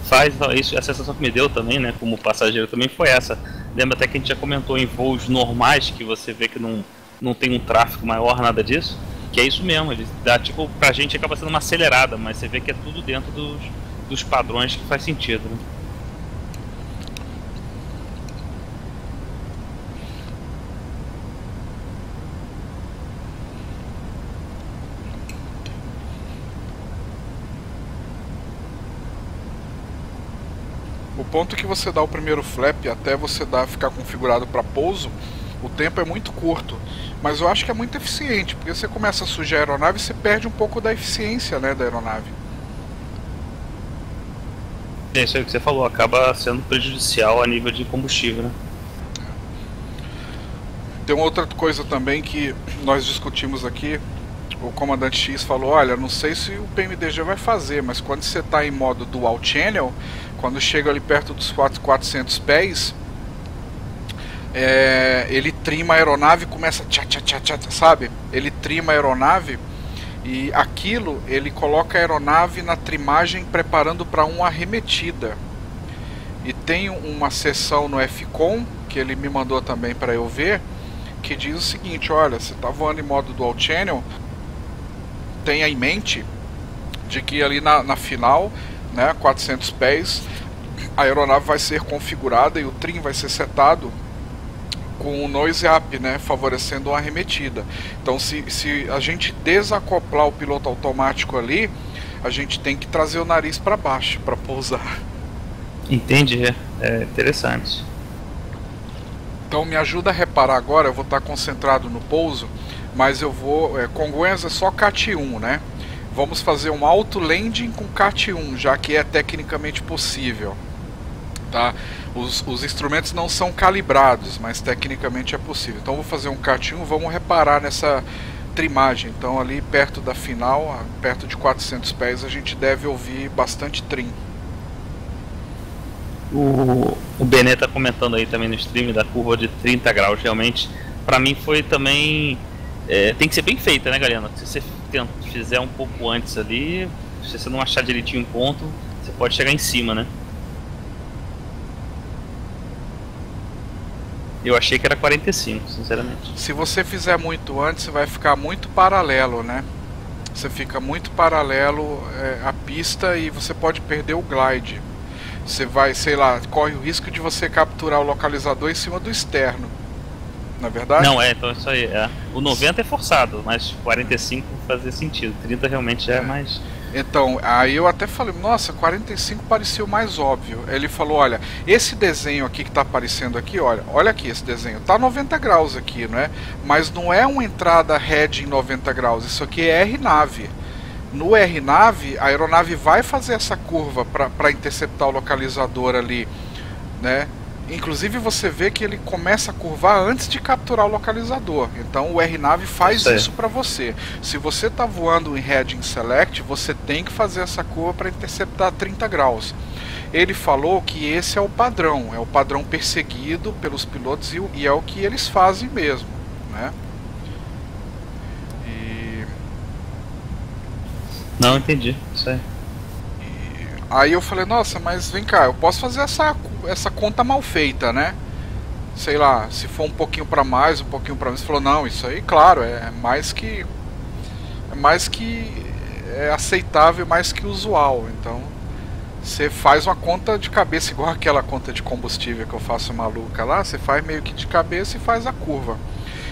Faz, isso, a sensação que me deu também, né, como passageiro também foi essa. Lembra até que a gente já comentou em voos normais, que você vê que não tem um tráfego maior, nada disso, que é isso mesmo, ele dá, tipo, pra gente acaba sendo uma acelerada, mas você vê que é tudo dentro dos padrões que faz sentido, né? O ponto que você dá o primeiro flap até você ficar configurado para pouso, o tempo é muito curto, mas eu acho que é muito eficiente, porque você começa a sujar a aeronave e você perde um pouco da eficiência, né, da aeronave. É isso aí que você falou, acaba sendo prejudicial a nível de combustível, né? Tem uma outra coisa também que nós discutimos aqui. O comandante X falou, olha, não sei se o PMDG vai fazer, mas quando você está em modo dual channel, quando chega ali perto dos 400 pés, ele trima a aeronave e começa sabe? Ele trima a aeronave e aquilo, ele coloca a aeronave na trimagem preparando para uma arremetida. E tem uma seção no FCOM, que ele me mandou também para eu ver, que diz o seguinte, olha, você está voando em modo dual channel, tenha em mente de que ali na final, né, 400 pés, a aeronave vai ser configurada e o trim vai ser setado com o nose up, né, favorecendo uma arremetida. Então se a gente desacoplar o piloto automático ali, a gente tem que trazer o nariz para baixo para pousar. Entendi, é interessante. Então me ajuda a reparar agora, eu vou estar concentrado no pouso, mas eu vou, Congonhas é só CAT 1, né? Vamos fazer um auto landing com CAT 1, já que é tecnicamente possível, tá? Os instrumentos não são calibrados, mas tecnicamente é possível. Então vou fazer um CAT 1, vamos reparar nessa trimagem. Então ali perto da final, perto de 400 pés, a gente deve ouvir bastante trim. O Bené tá comentando aí também no stream da curva de 30 graus, realmente pra mim foi também... tem que ser bem feita, né, galera? Se você fizer um pouco antes ali, se você não achar direitinho um ponto, você pode chegar em cima, né? Eu achei que era 45, sinceramente. Se você fizer muito antes, você vai ficar muito paralelo, né? Você fica muito paralelo à pista e você pode perder o glide. Você vai, sei lá, corre o risco de você capturar o localizador em cima do externo. Não é verdade? Não, então isso aí. O 90 é forçado, mas 45 fazia sentido. 30 realmente já é mais... Então, aí eu até falei, nossa, 45 parecia o mais óbvio. Ele falou, olha, esse desenho aqui que tá aparecendo aqui, olha aqui esse desenho, tá 90 graus aqui, não é? Mas não é uma entrada head em 90 graus, isso aqui é R-nave. No R-nave, a aeronave vai fazer essa curva para interceptar o localizador ali, né? Inclusive você vê que ele começa a curvar antes de capturar o localizador. Então o R-nave faz isso para você. Se você está voando em Heading Select, você tem que fazer essa curva para interceptar 30 graus. Ele falou que esse é o padrão perseguido pelos pilotos e é o que eles fazem mesmo, né? Não, entendi. Isso aí. Aí eu falei, nossa, mas vem cá, eu posso fazer essa conta mal feita, né? Sei lá, se for um pouquinho para mais, um pouquinho para menos. Ele falou, não, isso aí, claro, é mais que aceitável, mais que usual. Então, você faz uma conta de cabeça, igual aquela conta de combustível que eu faço maluca lá, você faz meio que de cabeça e faz a curva.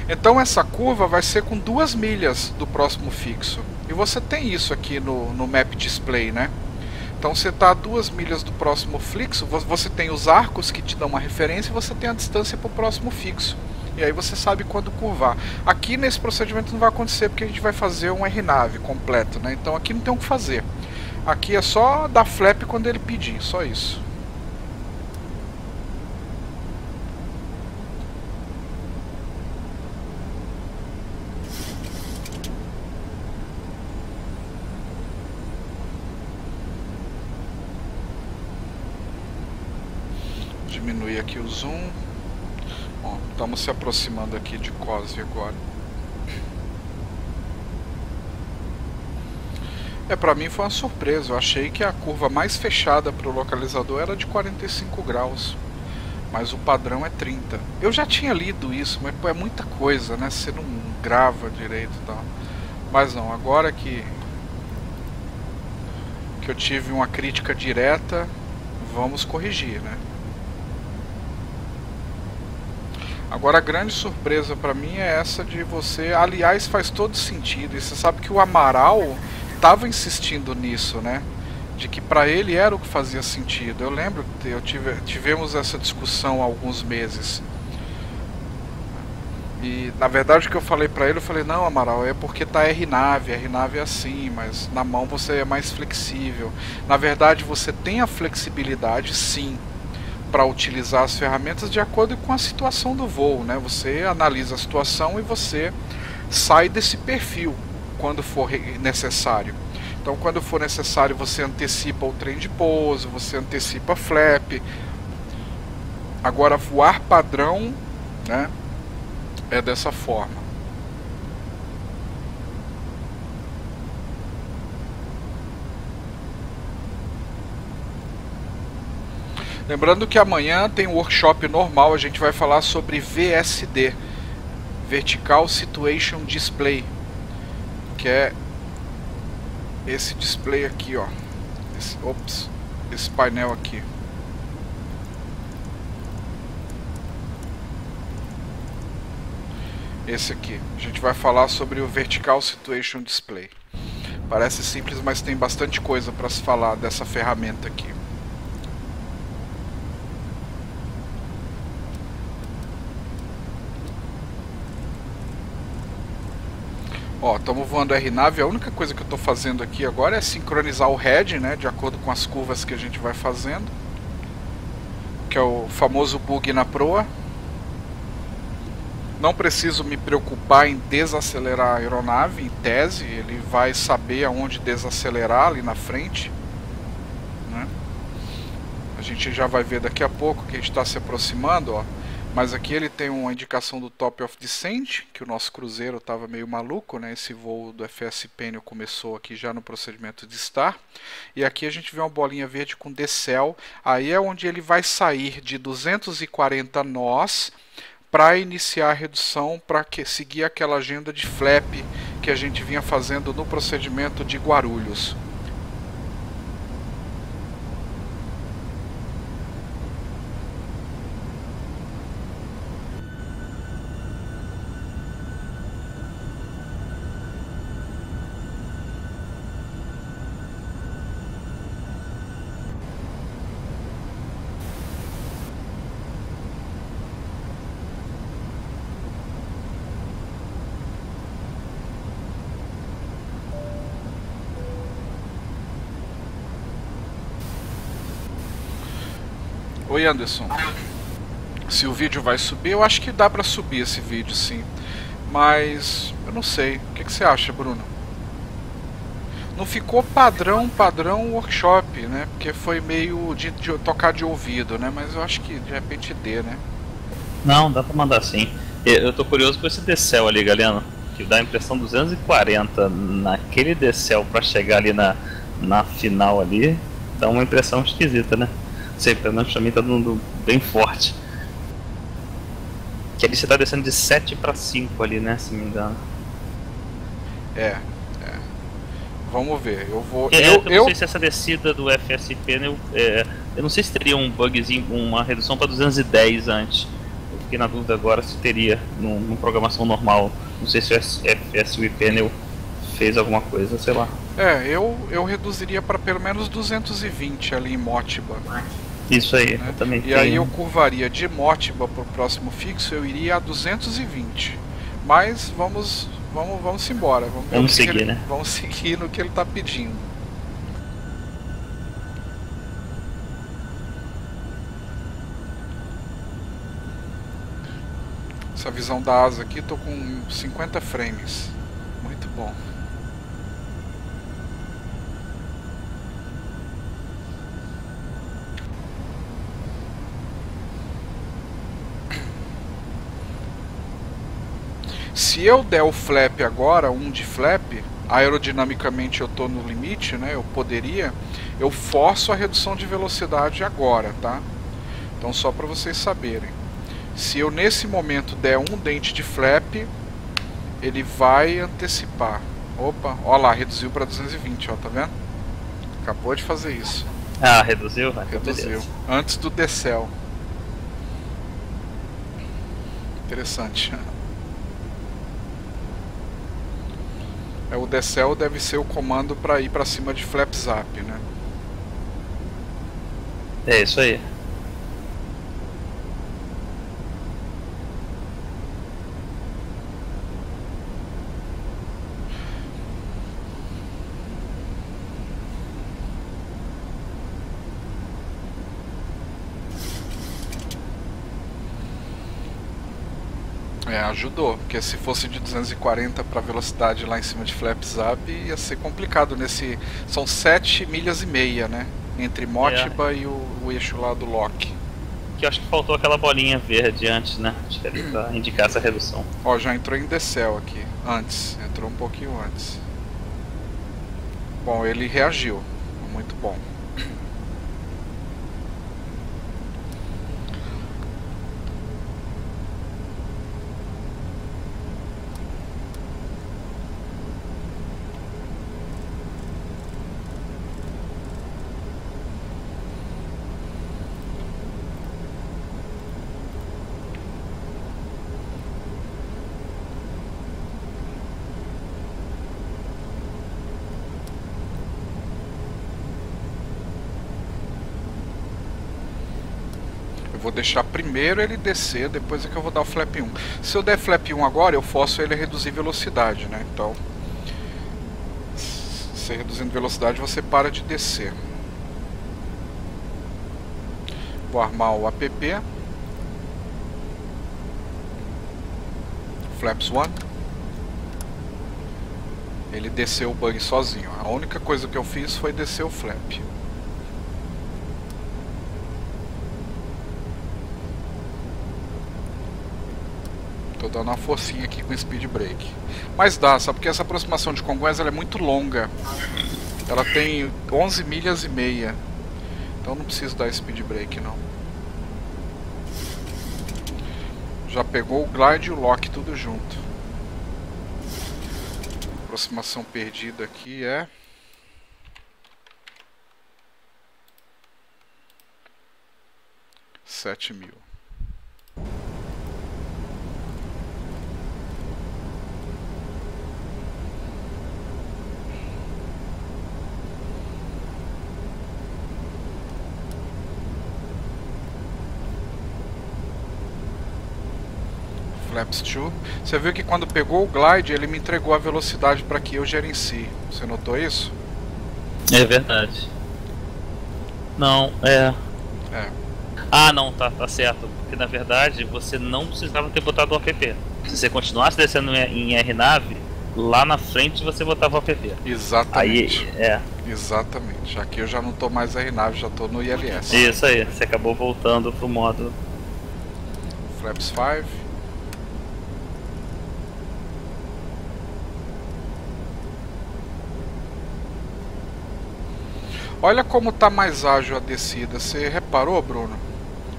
Então essa curva vai ser com 2 milhas do próximo fixo. E você tem isso aqui no Map Display, né? Então você está a 2 milhas do próximo fixo, você tem os arcos que te dão uma referência e você tem a distância para o próximo fixo. E aí você sabe quando curvar. Aqui nesse procedimento não vai acontecer porque a gente vai fazer um R-nave completo, né? Então aqui não tem o que fazer. Aqui é só dar flap quando ele pedir, só isso. Diminuir aqui o zoom. Bom, estamos se aproximando aqui de Cosby agora. Pra mim foi uma surpresa. Eu achei que a curva mais fechada para o localizador era de 45 graus. Mas o padrão é 30. Eu já tinha lido isso, mas é muita coisa, né? Você não grava direito e tal. Mas não, agora que eu tive uma crítica direta, vamos corrigir, né? Agora a grande surpresa para mim é essa de você, aliás, faz todo sentido. E você sabe que o Amaral estava insistindo nisso, né? De que para ele era o que fazia sentido. Eu lembro que tivemos essa discussão há alguns meses. E na verdade o que eu falei para ele, eu falei, não, Amaral, é porque tá R-nave é assim, mas na mão você é mais flexível. Na verdade você tem a flexibilidade, sim, para utilizar as ferramentas de acordo com a situação do voo, né? Você analisa a situação e você sai desse perfil quando for necessário. Então, quando for necessário, você antecipa o trem de pouso, você antecipa flap. Agora, voar padrão, né, é dessa forma. Lembrando que amanhã tem um workshop normal, a gente vai falar sobre VSD, Vertical Situation Display, que é esse display aqui, ó. Esse painel aqui. Esse aqui. A gente vai falar sobre o Vertical Situation Display. Parece simples, mas tem bastante coisa para se falar dessa ferramenta aqui. Ó, estamos voando R-nave. A única coisa que eu estou fazendo aqui agora é sincronizar o head, né, de acordo com as curvas que a gente vai fazendo, que é o famoso bug na proa. Não preciso me preocupar em desacelerar a aeronave, em tese, ele vai saber aonde desacelerar ali na frente, né? A gente já vai ver daqui a pouco que a gente está se aproximando, ó. Mas aqui ele tem uma indicação do Top of Descent, que o nosso cruzeiro estava meio maluco, né? Esse voo do FS Penny começou aqui já no procedimento de STAR. E aqui a gente vê uma bolinha verde com decel. Aí é onde ele vai sair de 240 nós para iniciar a redução, para seguir aquela agenda de flap que a gente vinha fazendo no procedimento de Guarulhos. Oi, Anderson. Se o vídeo vai subir, eu acho que dá pra subir esse vídeo, sim. Mas eu não sei. O que você acha, Bruno? Não ficou padrão workshop, né? Porque foi meio de tocar de ouvido, né? Mas eu acho que de repente dê, né? Não, dá pra mandar sim. Eu tô curioso com esse decel ali, galera. Que dá a impressão 240 naquele decel pra chegar ali na final ali. Dá uma impressão esquisita, né? Sei, pelo menos pra mim tá dando bem forte. Que ali você tá descendo de 7 para 5 ali, né? Se não me engano. Vamos ver. Eu vou. Eu não sei se essa descida do FSP, né, eu não sei se teria um bugzinho, uma redução para 210 antes. Eu fiquei na dúvida agora se teria numa programação normal. Não sei se o FSP Panel fez alguma coisa, sei lá. Eu reduziria para pelo menos 220 ali em Motiba. Isso aí, né? Eu também E aí eu curvaria de Motiba para o próximo fixo, eu iria a 220. Mas vamos embora. Vamos seguir, né? Vamos seguir no que ele está pedindo. Essa visão da asa aqui, tô com 50 frames. Muito bom. Se eu der o flap agora, de flap, aerodinamicamente eu estou no limite, né? Eu forço a redução de velocidade agora, tá? Então só para vocês saberem. Se eu nesse momento der um dente de flap, ele vai antecipar. Opa, ó lá, reduziu para 220, ó, tá vendo? Acabou de fazer isso. Ah, reduziu? Reduziu. Antes do decel. Interessante. O decel deve ser o comando para ir para cima de flap zap, né? É isso aí. Ajudou, porque se fosse de 240 para velocidade lá em cima de flap zap, ia ser complicado nesse... São 7,5 milhas, né? Entre Motiba e o eixo lá do Loki. Que eu acho que faltou aquela bolinha verde antes, né? Acho que é pra indicar essa redução. Ó, já entrou em decel aqui, entrou um pouquinho antes. Bom, ele reagiu, muito bom. Vou deixar primeiro ele descer, depois é que eu vou dar o flap 1. Se eu der flap 1 agora, eu forço ele a reduzir velocidade, né? Então, você reduzindo velocidade, você para de descer. Vou armar o app. Flaps 1. Ele desceu o bug sozinho. A única coisa que eu fiz foi descer o flap. Tô dando uma forcinha aqui com o speed brake. Mas dá, sabe? Porque essa aproximação de Congonhas ela é muito longa. Ela tem 11 milhas e meia. Então não preciso dar speed brake não. Já pegou o glide e o lock tudo junto. Aproximação perdida aqui é 7.000. Flaps 2. Você viu que quando pegou o glide, ele me entregou a velocidade para que eu gerencie. Você notou isso? É verdade. Não, é. Ah, não, tá certo. Porque na verdade você não precisava ter botado o app. Se você continuasse descendo em RNAV, lá na frente você botava o app. Exatamente. Aí, Exatamente. Aqui eu já não tô mais RNAV, já tô no ILS. Isso aí, você acabou voltando pro modo. Flaps 5. Olha como tá mais ágil a descida. Você reparou, Bruno?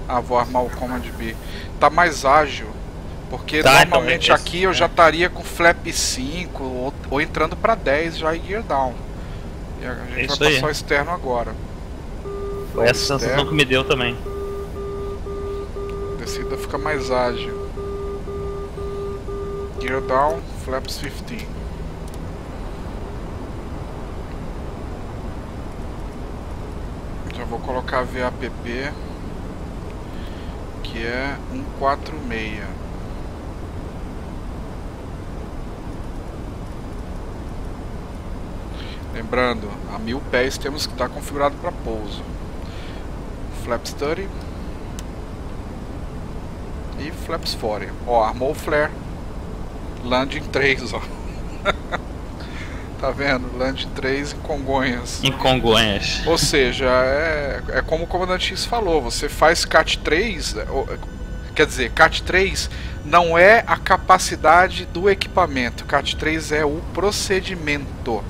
Ah, vou armar o Command B. Tá mais ágil. Porque normalmente então, aqui eu já estaria com flap 5 ou entrando para 10 já em gear down. E a gente vai passar o externo agora. Foi essa sensação que me deu também. A descida fica mais ágil. Gear down, flaps 15. Já vou colocar a VAPP, que é 146. Lembrando, a 1000 pés temos que estar configurado para pouso. Flaps 30 e Flaps 40. Ó, armou o flare. Landing 3, ó. Tá vendo? Landing 3 em Congonhas. Em Congonhas. Ou seja, é como o comandante X falou, você faz CAT 3, quer dizer, CAT 3 não é a capacidade do equipamento, CAT 3 é o procedimento.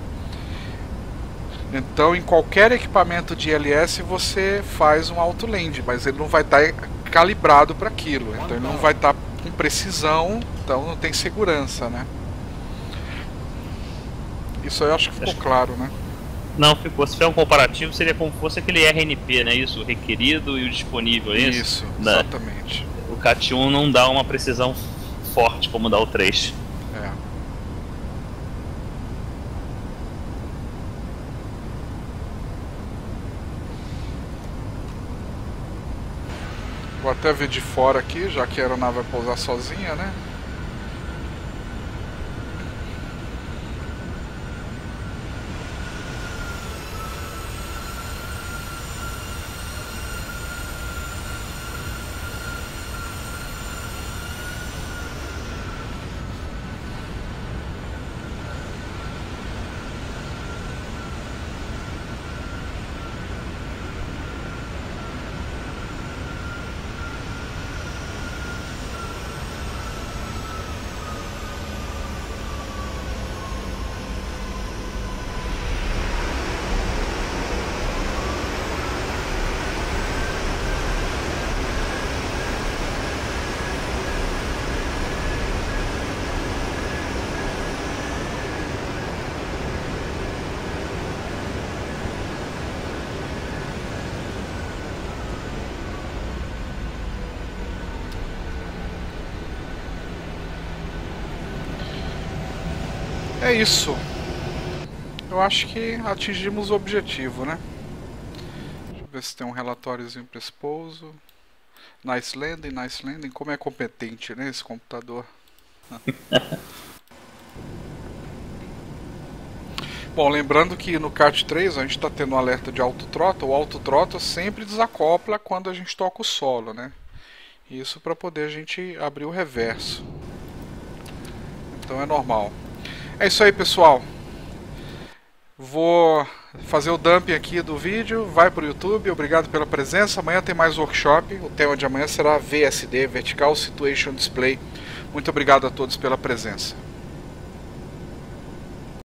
Então, em qualquer equipamento de ILS você faz um auto-land, mas ele não vai estar calibrado para aquilo, então ele não vai estar com precisão, então não tem segurança, né? Isso eu acho que ficou claro, né? Não, ficou. Se tiver um comparativo, seria como fosse aquele RNP, né? Isso, o requerido e o disponível, é isso? Isso, exatamente. O CAT 1 não dá uma precisão forte como dá o 3. É. Vou até ver de fora aqui, já que a aeronave vai pousar sozinha, né? É isso. Eu acho que atingimos o objetivo, né? Deixa eu ver se tem um relatóriozinho para esse pouso. Nice landing, nice landing. Como é competente, né, esse computador. Bom, lembrando que no CAT 3 a gente está tendo um alerta de auto-throttle. O auto-throttle sempre desacopla quando a gente toca o solo, né? Isso para poder a gente abrir o reverso. Então é normal. É isso aí, pessoal. Vou fazer o dumping aqui do vídeo. Vai para o YouTube. Obrigado pela presença. Amanhã tem mais workshop. O tema de amanhã será VSD, Vertical Situation Display, Muito obrigado a todos pela presença.